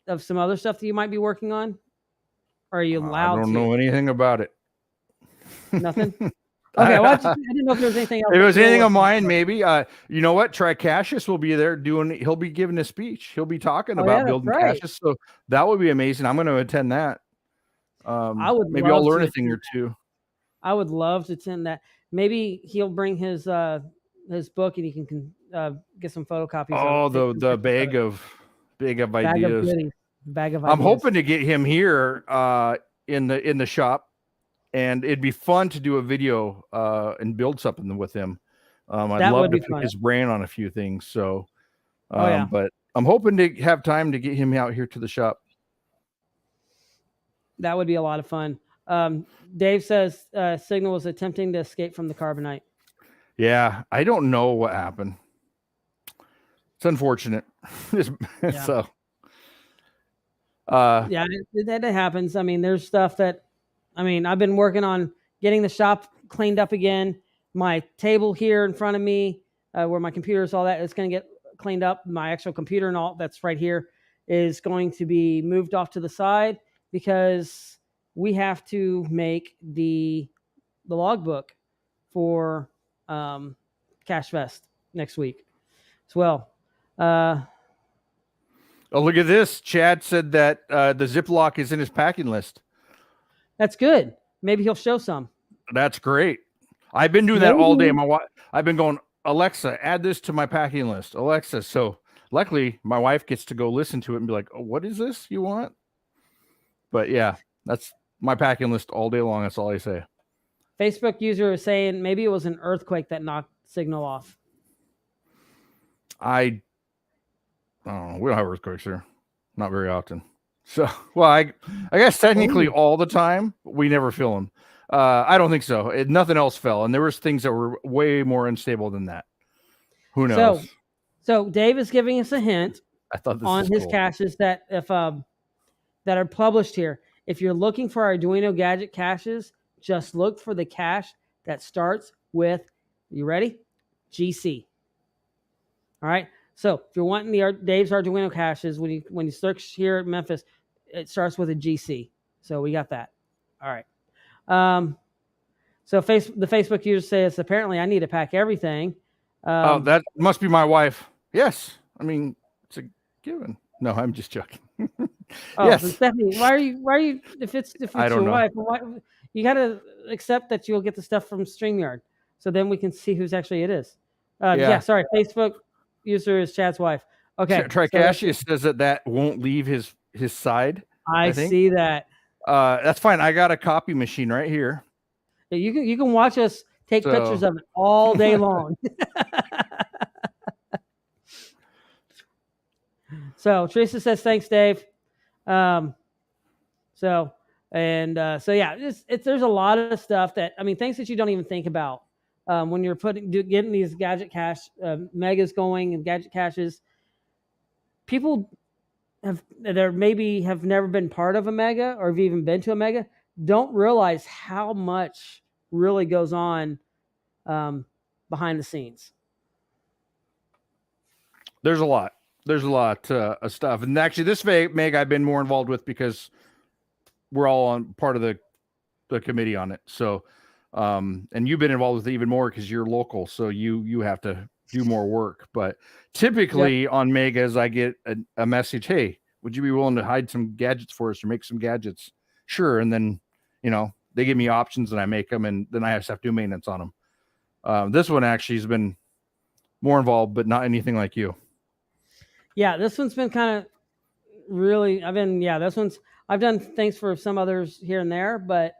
of some other stuff that you might be working on? Or are you allowed to? I don't know anything about it. Nothing? Okay, well, I didn't know if there was anything else. If it was anything of mine, maybe. You know what? Cache's will be there he'll be giving a speech. He'll be talking about building caches. So that would be amazing. I'm going to attend that. Maybe I'll learn a thing or two. I would love to attend that. Maybe he'll bring his book and he can get some photocopies. Oh, the bag of ideas. Bag of ideas. I'm hoping to get him here in the shop. And it'd be fun to do a video and build something with him. I'd love to pick his brain on a few things. So, but I'm hoping to have time to get him out here to the shop. That would be a lot of fun. Dave says Signal was attempting to escape from the Carbonite. Yeah, I don't know what happened. It's unfortunate. So, that happens. I mean, there's stuff that. I've been working on getting the shop cleaned up again. My table here in front of me, where my computer is, all that, it's going to get cleaned up. My actual computer and all that's right here is going to be moved off to the side because we have to make the logbook for CacheFest next week as well. Oh, look at this. Chad said that the Ziploc is in his packing list. That's good. Maybe he'll show some. That's great. I've been doing that all day. I've been going, Alexa, add this to my packing list. Alexa. So luckily, my wife gets to go listen to it and be like, oh, what is this you want? But yeah, that's my packing list all day long. That's all I say. Facebook user is saying maybe it was an earthquake that knocked signal off. I don't know. We don't have earthquakes here. Not very often. So, well, I guess technically all the time, we never feel them. I don't think so. Nothing else fell. And there was things that were way more unstable than that. Who knows? So Dave is giving us a hint I thought this on was his cool. caches that if that are published here. If you're looking for Arduino gadget caches, just look for the cache that starts with, you ready? GC. All right. So if you're wanting the Dave's Arduino caches, when you search here at Memphis, it starts with a GC. So we got that. All right. So the Facebook user says, apparently I need to pack everything. That must be my wife. Yes. I mean, it's a given. No, I'm just joking. Yes. So Stephanie, why are you, if it's I don't your know. wife, you got to accept that you'll get the stuff from StreamYard. So then we can see whose actually it is. Yeah. Sorry. Facebook user is Chad's wife. Okay. Tricassius says that won't leave his side. I see that. That's fine. I got a copy machine right here. You can watch us take pictures of it all day long. So Teresa says thanks, Dave. Yeah, there's a lot of stuff that, I mean, things that you don't even think about when you're getting these gadget cache megas going and gadget caches. People have never been part of a mega or have even been to a mega, don't realize how much really goes on behind the scenes. There's a lot of stuff. And actually this mega I've been more involved with because we're all on part of the committee on it. So, and you've been involved with it even more because you're local. So you have to do more work, but typically on megas, I get a message. Hey, would you be willing to hide some gadgets for us or make some gadgets? Sure. And then, they give me options and I make them and then I just have to do maintenance on them. This one actually has been more involved, but not anything like you. Yeah, this one's been kind of really, I've done things for some others here and there, but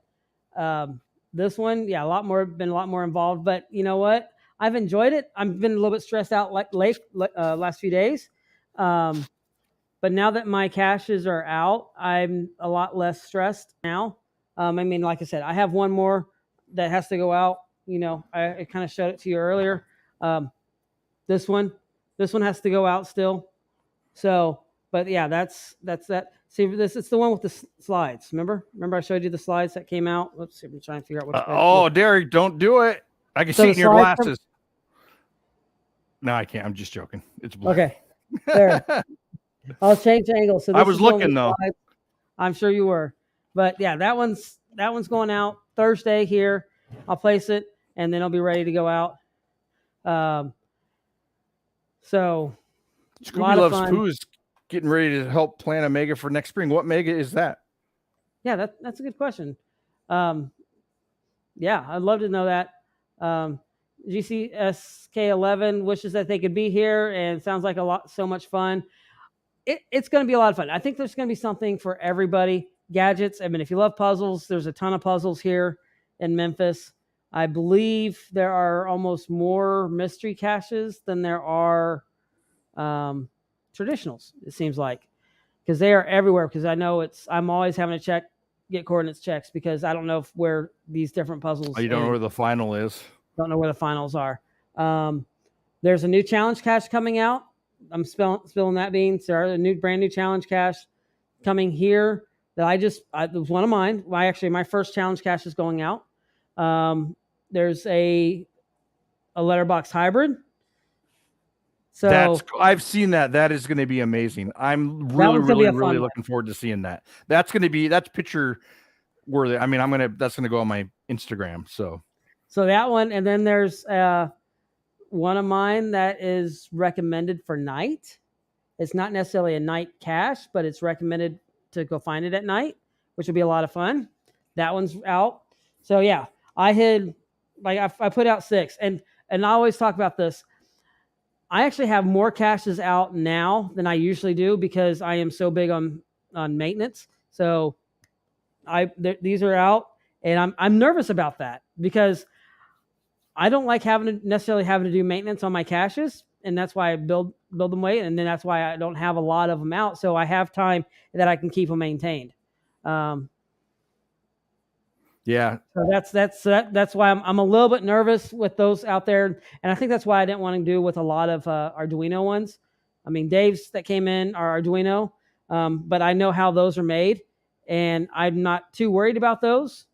this one, been a lot more involved. But you know what? I've enjoyed it. I've been a little bit stressed out last few days. But now that my caches are out, I'm a lot less stressed now. I mean, like I said, I have one more that has to go out. I kind of showed it to you earlier. This one has to go out still. So, but yeah, that's that. See, it's the one with the slides. Remember I showed you the slides that came out. Let's see. I'm trying to figure out what. Derek, don't do it. I can see it in your glasses. No, I can't. I'm just joking. It's blue. Okay. There. I'll change angle. So I was looking though. Slides. I'm sure you were, but yeah, that one's going out Thursday here. I'll place it and then it'll be ready to go out. So. Scooby Loves Pooh's getting ready to help plan a mega for next spring. What mega is that? Yeah, that's a good question. I'd love to know that. GCSK11 wishes that they could be here and sounds like so much fun. It's going to be a lot of fun. I think there's going to be something for everybody. Gadgets. I mean, if you love puzzles, there's a ton of puzzles here in Memphis. I believe there are almost more mystery caches than there are traditionals, it seems like, because they are everywhere. Because I know I'm always having to get coordinates checks because I don't know where these different puzzles. You don't know where the final is. Don't know where the finals are. There's a new challenge cache coming out. I'm spilling that beans. There's a brand new challenge cache coming here that it was one of mine. My first challenge cache is going out. There's a letterbox hybrid. So I've seen that. That is going to be amazing. I'm really looking forward to seeing that. That's picture worthy. I mean, that's going to go on my Instagram. So that one, and then there's one of mine that is recommended for night. It's not necessarily a night cache, but it's recommended to go find it at night, which would be a lot of fun. That one's out. So yeah, I put out 6, and I always talk about this. I actually have more caches out now than I usually do because I am so big on maintenance. So these are out, and I'm nervous about that because I don't like necessarily having to do maintenance on my caches, and that's why I build them late, and then that's why I don't have a lot of them out, so I have time that I can keep them maintained. Yeah. So that's why I'm a little bit nervous with those out there, and I think that's why I didn't want to do with a lot of Arduino ones. I mean, Dave's that came in are Arduino, but I know how those are made, and I'm not too worried about those.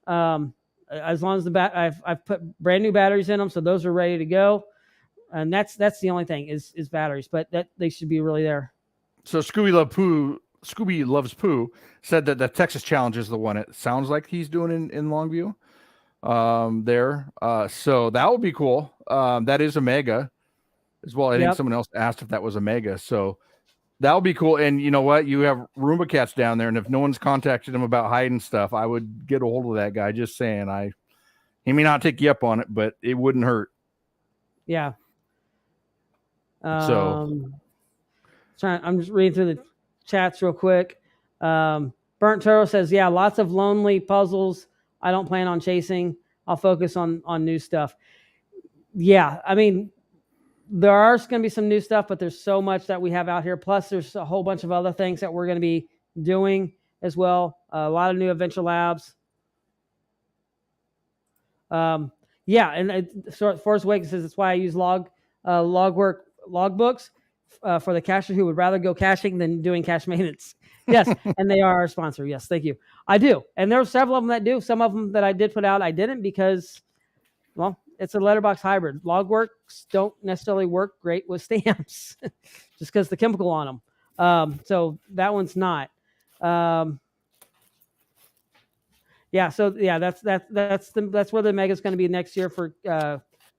As long as I've put brand new batteries in them, so those are ready to go, and that's the only thing is batteries, but that they should be really there. So Scooby Loves Poo said that the Texas Challenge is the one it sounds like he's doing in Longview. So that would be cool. That is a mega as well. I think someone else asked if that was a mega, so that would be cool. And you know what? You have Roomba cats down there, and if no one's contacted him about hiding stuff, I would get a hold of that guy. Just saying, he may not take you up on it, but it wouldn't hurt. Yeah. I'm just reading through the chats real quick. Burnt Turtle says, yeah, lots of lonely puzzles I don't plan on chasing. I'll focus on new stuff. Yeah, I mean, there are going to be some new stuff, but there's so much that we have out here. Plus, there's a whole bunch of other things that we're going to be doing as well. A lot of new adventure labs. Yeah, and Forrest Wake says that's why I use logbooks for the cacher who would rather go caching than doing cache maintenance. Yes, and they are our sponsor. Yes, thank you. I do, and there are several of them that do. Some of them that I did put out, I didn't because, well, it's a letterbox hybrid. Logworks don't necessarily work great with stamps, just because the chemical on them. So that one's not. Yeah. So yeah, that's where the mega is going to be next year for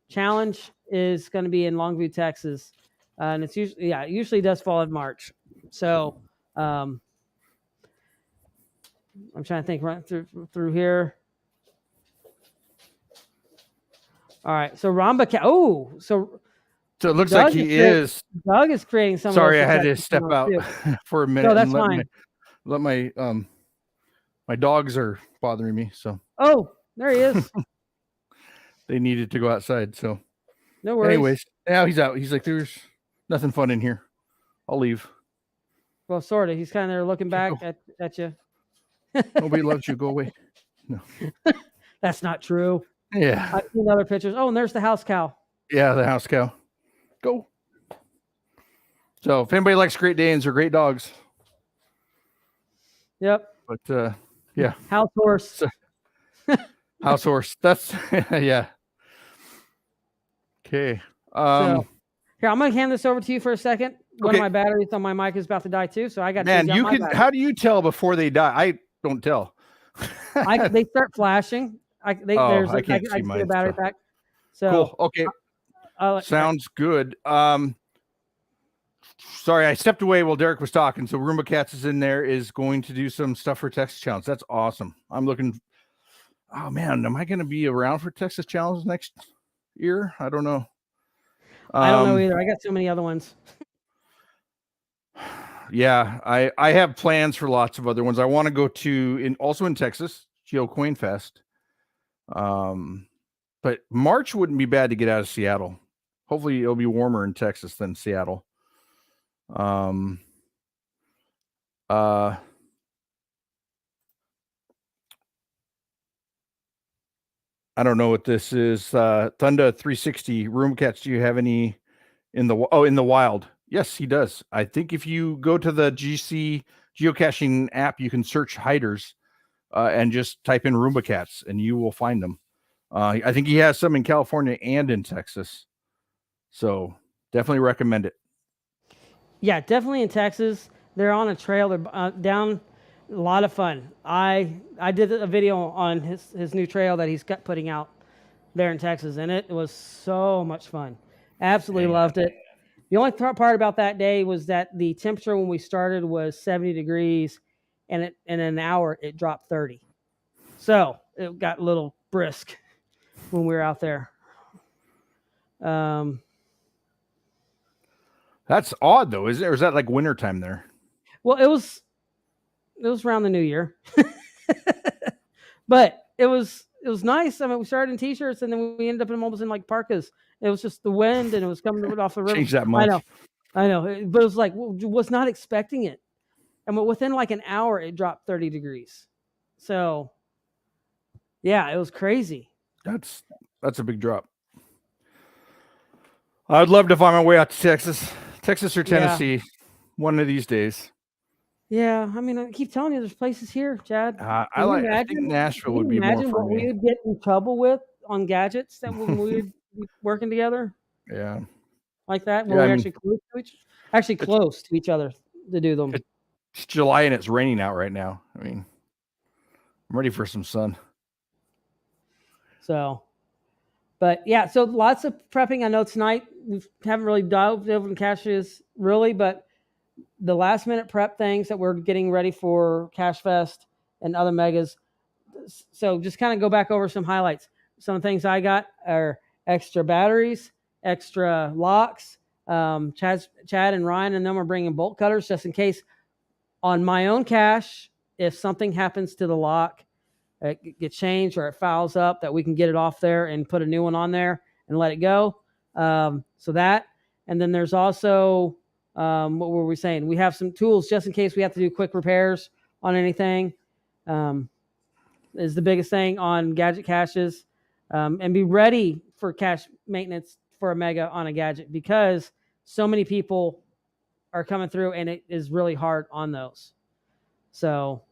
challenge is going to be in Longview, Texas, and it's usually does fall in March. So I'm trying to think right through here. All right, so Ramba Cat. Oh, so it looks like he is. Doug is creating some. Sorry, I had to step out for a minute. No, that's fine. Let my dogs are bothering me. So. Oh, there he is. They needed to go outside, so. No worries. Anyways, now he's out. He's like, there's nothing fun in here. I'll leave. Well, sort of. He's kind of there looking back at you. Nobody loves you. Go away. No. That's not true. Yeah. I've seen other pictures. Oh, and there's the house cow. Yeah, the house cow. Go. So if anybody likes Great Danes or great dogs. Yep. But yeah. House horse. House horse. That's yeah. Okay. So, here, I'm gonna hand this over to you for a second. One of my batteries on my mic is about to die too, so I got. Man, you can. How do you tell before they die? I don't tell. They start flashing. I can't see my battery pack. So cool. Okay. Sounds good. Sorry, I stepped away while Derek was talking. So Roomba Cats is in there, is going to do some stuff for Texas Challenge. That's awesome. I'm looking. Oh man, am I going to be around for Texas Challenge next year? I don't know. I don't know either. I got so many other ones. Yeah, I have plans for lots of other ones. I want to go to also in Texas, GeoCache. But March wouldn't be bad to get out of Seattle. Hopefully it'll be warmer in Texas than Seattle. I don't know what this is. Thunda 360 Room Cats. Do you have any in the wild? Yes, he does. I think if you go to the geocaching app, you can search hiders and just type in Roomba Cats and you will find them. I think he has some in California and in Texas. So definitely recommend it. Yeah, definitely in Texas. They're on a trail. They're down. A lot of fun. I did a video on his new trail that he's putting out there in Texas, and it was so much fun. Absolutely loved it. The only part about that day was that the temperature when we started was 70 degrees, and in an hour it dropped 30. So it got a little brisk when we were out there. That's odd though, is it? Or is that like wintertime there? Well, it was around the new year, but it was nice. I mean, we started in t-shirts and then we ended up almost in like parkas. It was just the wind and it was coming off the river. Changed that much. I know, but it was like was not expecting it, and within like an hour it dropped 30 degrees. So yeah, it was crazy. That's a big drop. I'd love to find my way out to Texas or Tennessee, one of these days. Yeah, I mean, I keep telling you, there's places here, Chad. I think Nashville would be more for me. Imagine what we would get in trouble with on gadgets that when we would be working together. Yeah, like that. When we're actually close to each other to do them. It's July and it's raining out right now. I mean, I'm ready for some sun. So, but yeah, so lots of prepping. I know tonight we haven't really dived into caches really, but the last minute prep things that we're getting ready for CacheFest and other megas. So just kind of go back over some highlights. Some of the things I got are extra batteries, extra locks. Chad and Ryan and them are bringing bolt cutters just in case on my own cache, if something happens to the lock, it gets changed or it fouls up, that we can get it off there and put a new one on there and let it go. So that, and then there's also, what were we saying? We have some tools just in case we have to do quick repairs on anything. Is the biggest thing on gadget caches, and be ready for cache maintenance for a mega on a gadget, because so many people are coming through and it is really hard on those. So,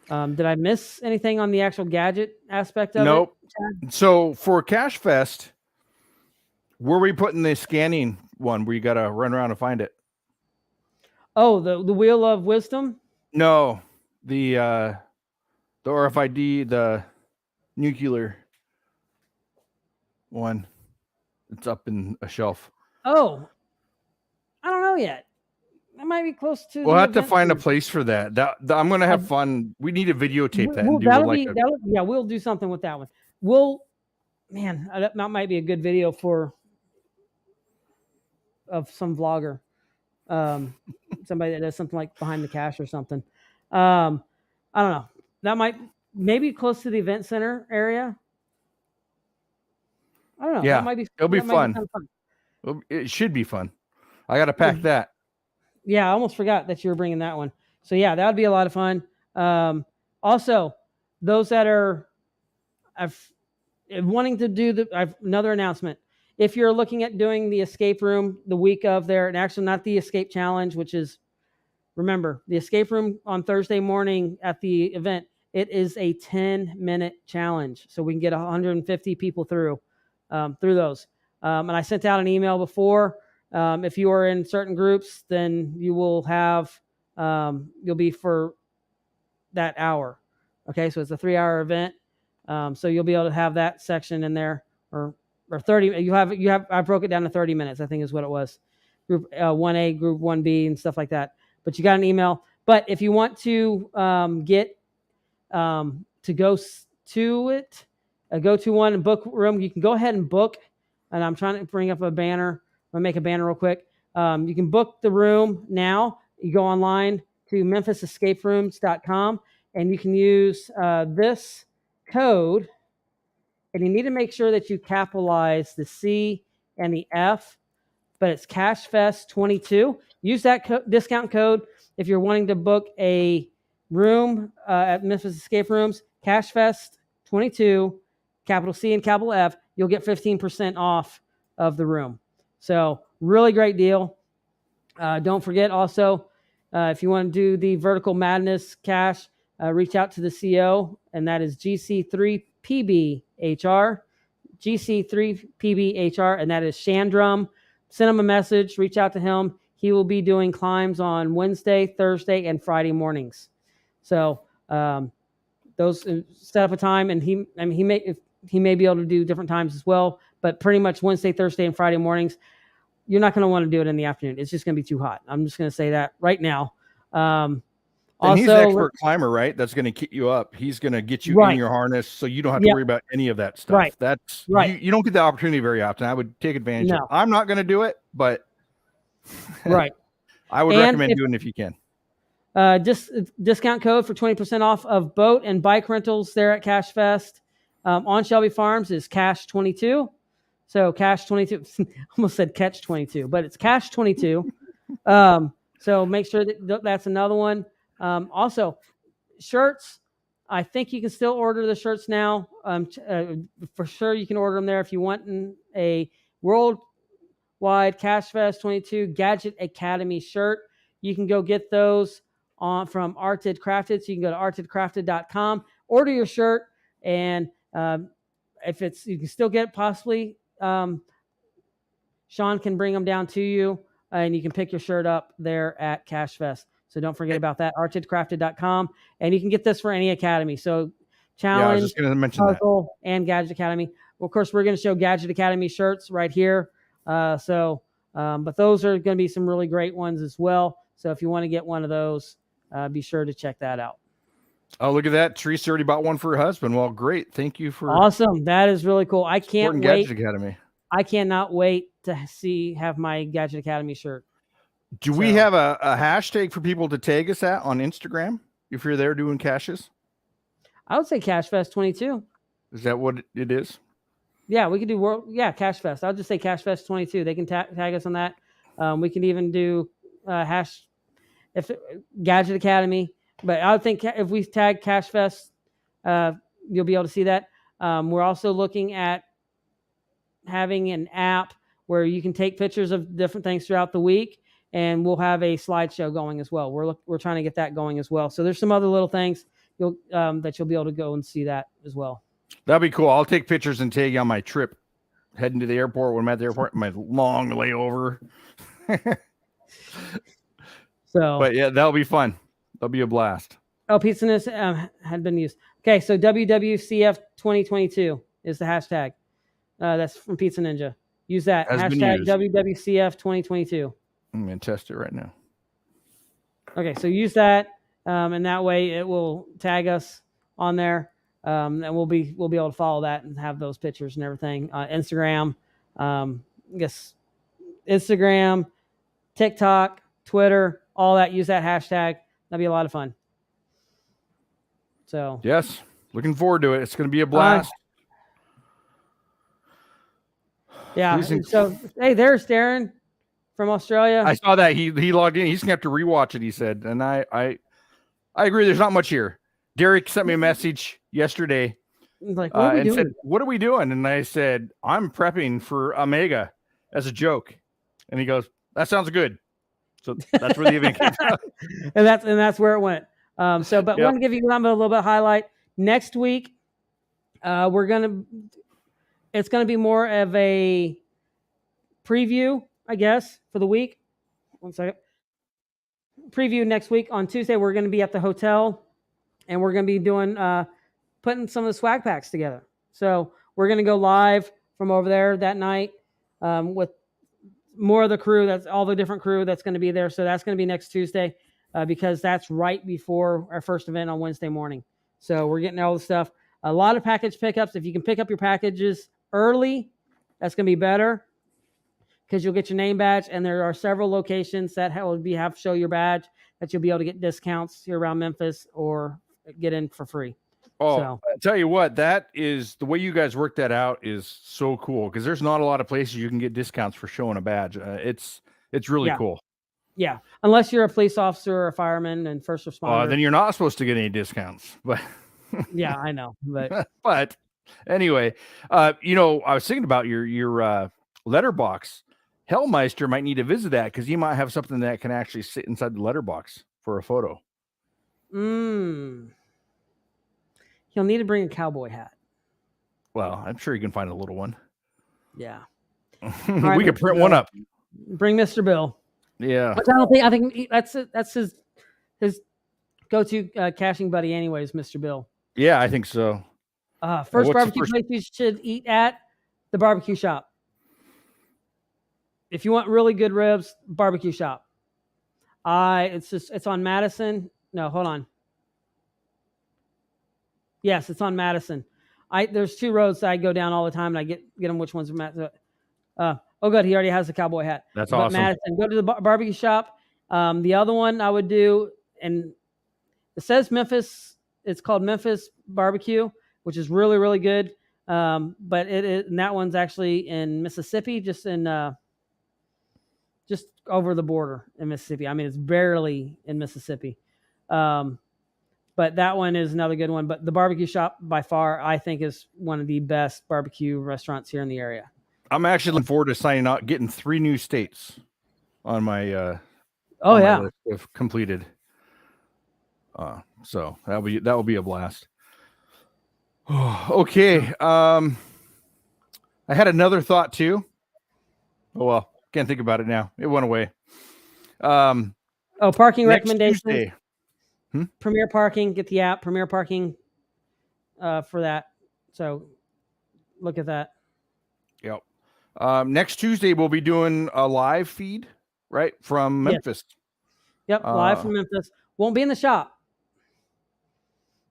did I miss anything on the actual gadget aspect of it? Nope. So for CacheFest, where are we putting the scanning one where you got to run around and find it? Oh, the Wheel of Wisdom? No, the RFID, the nuclear one. It's up in a shelf. Oh, I don't know yet. That might be close to. We'll have to find a place for that. I'm going to have fun. We need to videotape that. Yeah, we'll do something with that one. That might be a good video of some vlogger, somebody that does something like behind the cache or something. I don't know. That might maybe close to the event center area. I don't know. Yeah, it'll be fun. It should be fun. I got to pack that. Yeah, I almost forgot that you were bringing that one. So yeah, that would be a lot of fun. Also, those that are wanting to do another announcement. If you're looking at doing the escape room the week of there, and actually not the escape challenge, which is, remember, the escape room on Thursday morning at the event, it is a 10-minute challenge. So we can get 150 people through those. And I sent out an email before. If you are in certain groups, then you will have, you'll be for that hour. Okay, so it's a 3-hour event. So you'll be able to have that section in there, or 30. You have. I broke it down to 30 minutes. I think is what it was. Group 1A, Group 1B, and stuff like that. But you got an email. But if you want to get to go to it, go to one and book room, you can go ahead and book. And I'm trying to bring up a banner. I'm going to make a banner real quick. You can book the room now. You go online to memphisescaperooms.com and you can use this code. And you need to make sure that you capitalize the C and the F, but it's CacheFest22. Use that discount code if you're wanting to book a room at Memphis Escape Rooms. CacheFest22, capital C and capital F. You'll get 15% off of the room. So really great deal. Don't forget also, if you want to do the Vertical Madness cache, reach out to the CEO, and that is GC3PBHR, GC3PBHR, and that is Shandrum. Send him a message, reach out to him. He will be doing climbs on Wednesday, Thursday, and Friday mornings. So those set up a time, and he may be able to do different times as well, but pretty much Wednesday, Thursday, and Friday mornings. you're not going to want to do it in the afternoon. It's just going to be too hot. I'm just going to say that right now. And Also, he's an expert climber, right? That's going to keep you up. He's going to get you in your harness, so you don't have to worry about any of that stuff. Right. That's right. You don't get the opportunity very often. I would take advantage of it. I'm not going to do it, but right. I would recommend doing it if you can. Just discount code for 20% off of boat and bike rentals there at CacheFest on Shelby Farms is Cache22. So Cache22, almost said Catch22, but it's Cache22. So make sure that that's another one. Also, shirts. I think you can still order the shirts now. For sure, you can order them there if you want a worldwide CacheFest 22 Gadget Academy shirt. You can go get those from Arted Crafted. So you can go to artedcrafted.com, order your shirt, and if it's you can still get possibly. Sean can bring them down to you, and you can pick your shirt up there at CacheFest. So don't forget about that, artedcrafted.com. And you can get this for any academy. So Challenge, I was just going to mention Puzzle, and Gadget Academy. Well, of course, we're going to show Gadget Academy shirts right here. But those are going to be some really great ones as well. So if you want to get one of those, be sure to check that out. Oh, look at that. Teresa already bought one for her husband. Well, great. Thank you for awesome. That is really cool. I can't wait. Gadget Academy. I cannot wait to have my Gadget Academy shirt. Do we have a hashtag for people to tag us at on Instagram if you're there doing caches? I would say CacheFest 22. Is that what it is? Yeah, we could do CacheFest. I'll just say CacheFest 22. They can tag us on that. We can even do Gadget Academy. But I would think if we tag CacheFest, you'll be able to see that. We're also looking at having an app where you can take pictures of different things throughout the week, and we'll have a slideshow going as well. We're trying to get that going as well. So there's some other little things that you'll be able to go and see that as well. That'd be cool. I'll take pictures and tag you on my trip heading to the airport when I'm at the airport, my long layover. But yeah, that'll be fun. That'll be a blast. Oh, Pizza had been used. Okay, so WWCF 2022 is the hashtag. That's from Pizza Ninja. Use that. Hashtag WWCF 2022. I'm going to test it right now. Okay, so use that, and that way it will tag us on there, and we'll be able to follow that and have those pictures and everything. Instagram, Instagram, TikTok, Twitter, all that. Use that hashtag. That'd be a lot of fun. So yes, looking forward to it. It's going to be a blast. Yeah. So hey, there's Darren from Australia. I saw that he logged in. He's gonna have to rewatch it. He said, and I agree. There's not much here. Derek sent me a message yesterday, like, and said, "What are we doing?" And I said, "I'm prepping for Omega as a joke." And he goes, "That sounds good." So that's where the event came from. and that's where it went. But I want to give you a little bit of highlight. Next week, it's gonna be more of a preview, I guess, for the week. 1 second. Preview next week on Tuesday. We're gonna be at the hotel, and we're gonna be doing putting some of the swag packs together. So we're gonna go live from over there that night with more of the crew. That's all the different crew that's going to be there. So that's going to be next Tuesday because that's right before our first event on Wednesday morning. So we're getting all the stuff. A lot of package pickups. If you can pick up your packages early, that's going to be better because you'll get your name badge. And there are several locations that have show your badge that you'll be able to get discounts here around Memphis or get in for free. Oh, so. I tell you what, that is the way you guys work that out is so cool because there's not a lot of places you can get discounts for showing a badge. It's really cool. Yeah, unless you're a police officer or a fireman and first responder. Then you're not supposed to get any discounts. But yeah, I know. But but anyway, I was thinking about your letterbox. Hellmeister might need to visit that because he might have something that can actually sit inside the letterbox for a photo. He'll need to bring a cowboy hat. Well, I'm sure you can find a little one. Yeah. We could print one up. Bring Mr. Bill. Yeah. But I think that's his go-to caching buddy anyways, Mr. Bill. Yeah, I think so. First barbecue place you should eat at, the barbecue shop. if you want really good ribs, barbecue shop. It's on Madison. No, hold on. Yes, it's on Madison. There's 2 roads that I go down all the time, and I get them which ones. Oh, good. He already has the cowboy hat. That's but awesome. Madison, go to the barbecue shop. The other one I would do, and it says Memphis. It's called Memphis Barbecue, which is really, really good. But and that one's actually in Mississippi, just over the border in Mississippi. I mean, it's barely in Mississippi. But that one is another good one. But the barbecue shop, by far, I think is one of the best barbecue restaurants here in the area. I'm actually looking forward to signing out, getting 3 new states on my my list of completed. So that will be a blast. Okay. I had another thought too. Oh well, can't think about it now. It went away. Parking recommendations. Tuesday. Premier Parking, get the app, Premier Parking, for that. So look at that. Yep. Next Tuesday, we'll be doing a live feed, right, from Memphis. Yep, live from Memphis. Won't be in the shop.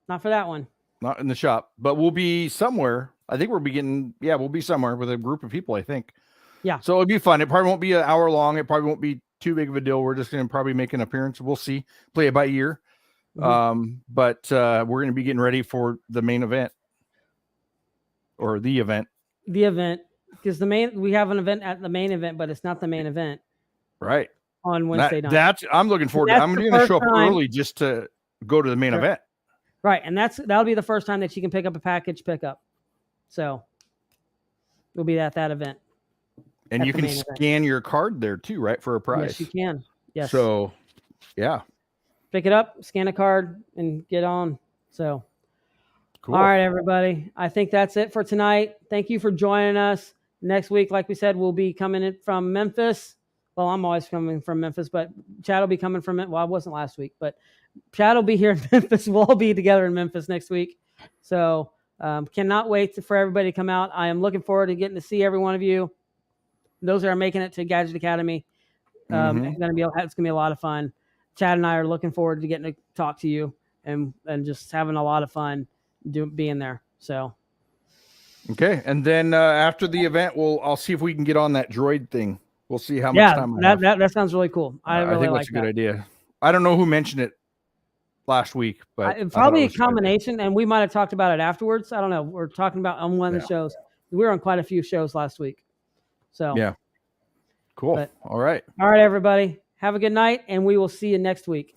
Not for that one. Not in the shop, but we'll be somewhere. I think we'll be somewhere with a group of people, I think. Yeah. So it'll be fun. It probably won't be an hour long. It probably won't be too big of a deal. We're just going to probably make an appearance. We'll see. Play it by ear. But we're going to be getting ready for the main event, or the event. The event, because we have an event at the main event, but it's not the main event. Right. On Wednesday night. I'm looking forward to. I'm going to show up early just to go to the main event. Right, and that'll be the first time that you can pick up a package pickup. So it'll be at that event. And you can scan your card there too, right, for a price. Yes, you can. Yes. So, yeah. Pick it up, scan a card, and get on. So, cool. All right, everybody. I think that's it for tonight. Thank you for joining us. Next week, like we said, we'll be coming in from Memphis. Well, I'm always coming from Memphis, but Chad will be coming from it. Well, I wasn't last week, but Chad will be here in Memphis. We'll all be together in Memphis next week. So, cannot wait for everybody to come out. I am looking forward to getting to see every one of you. Those that are making it to Gadget Academy. It's gonna be a lot of fun. Chad and I are looking forward to getting to talk to you and just having a lot of fun being there. So, okay, and then after the event, I'll see if we can get on that droid thing. We'll see how much time. That sounds really cool. I think that's a good idea. I don't know who mentioned it last week, but probably a combination, and we might have talked about it afterwards. I don't know. We're talking about on one of the shows. We were on quite a few shows last week. So yeah, cool. All right, everybody. Have a good night, and we will see you next week.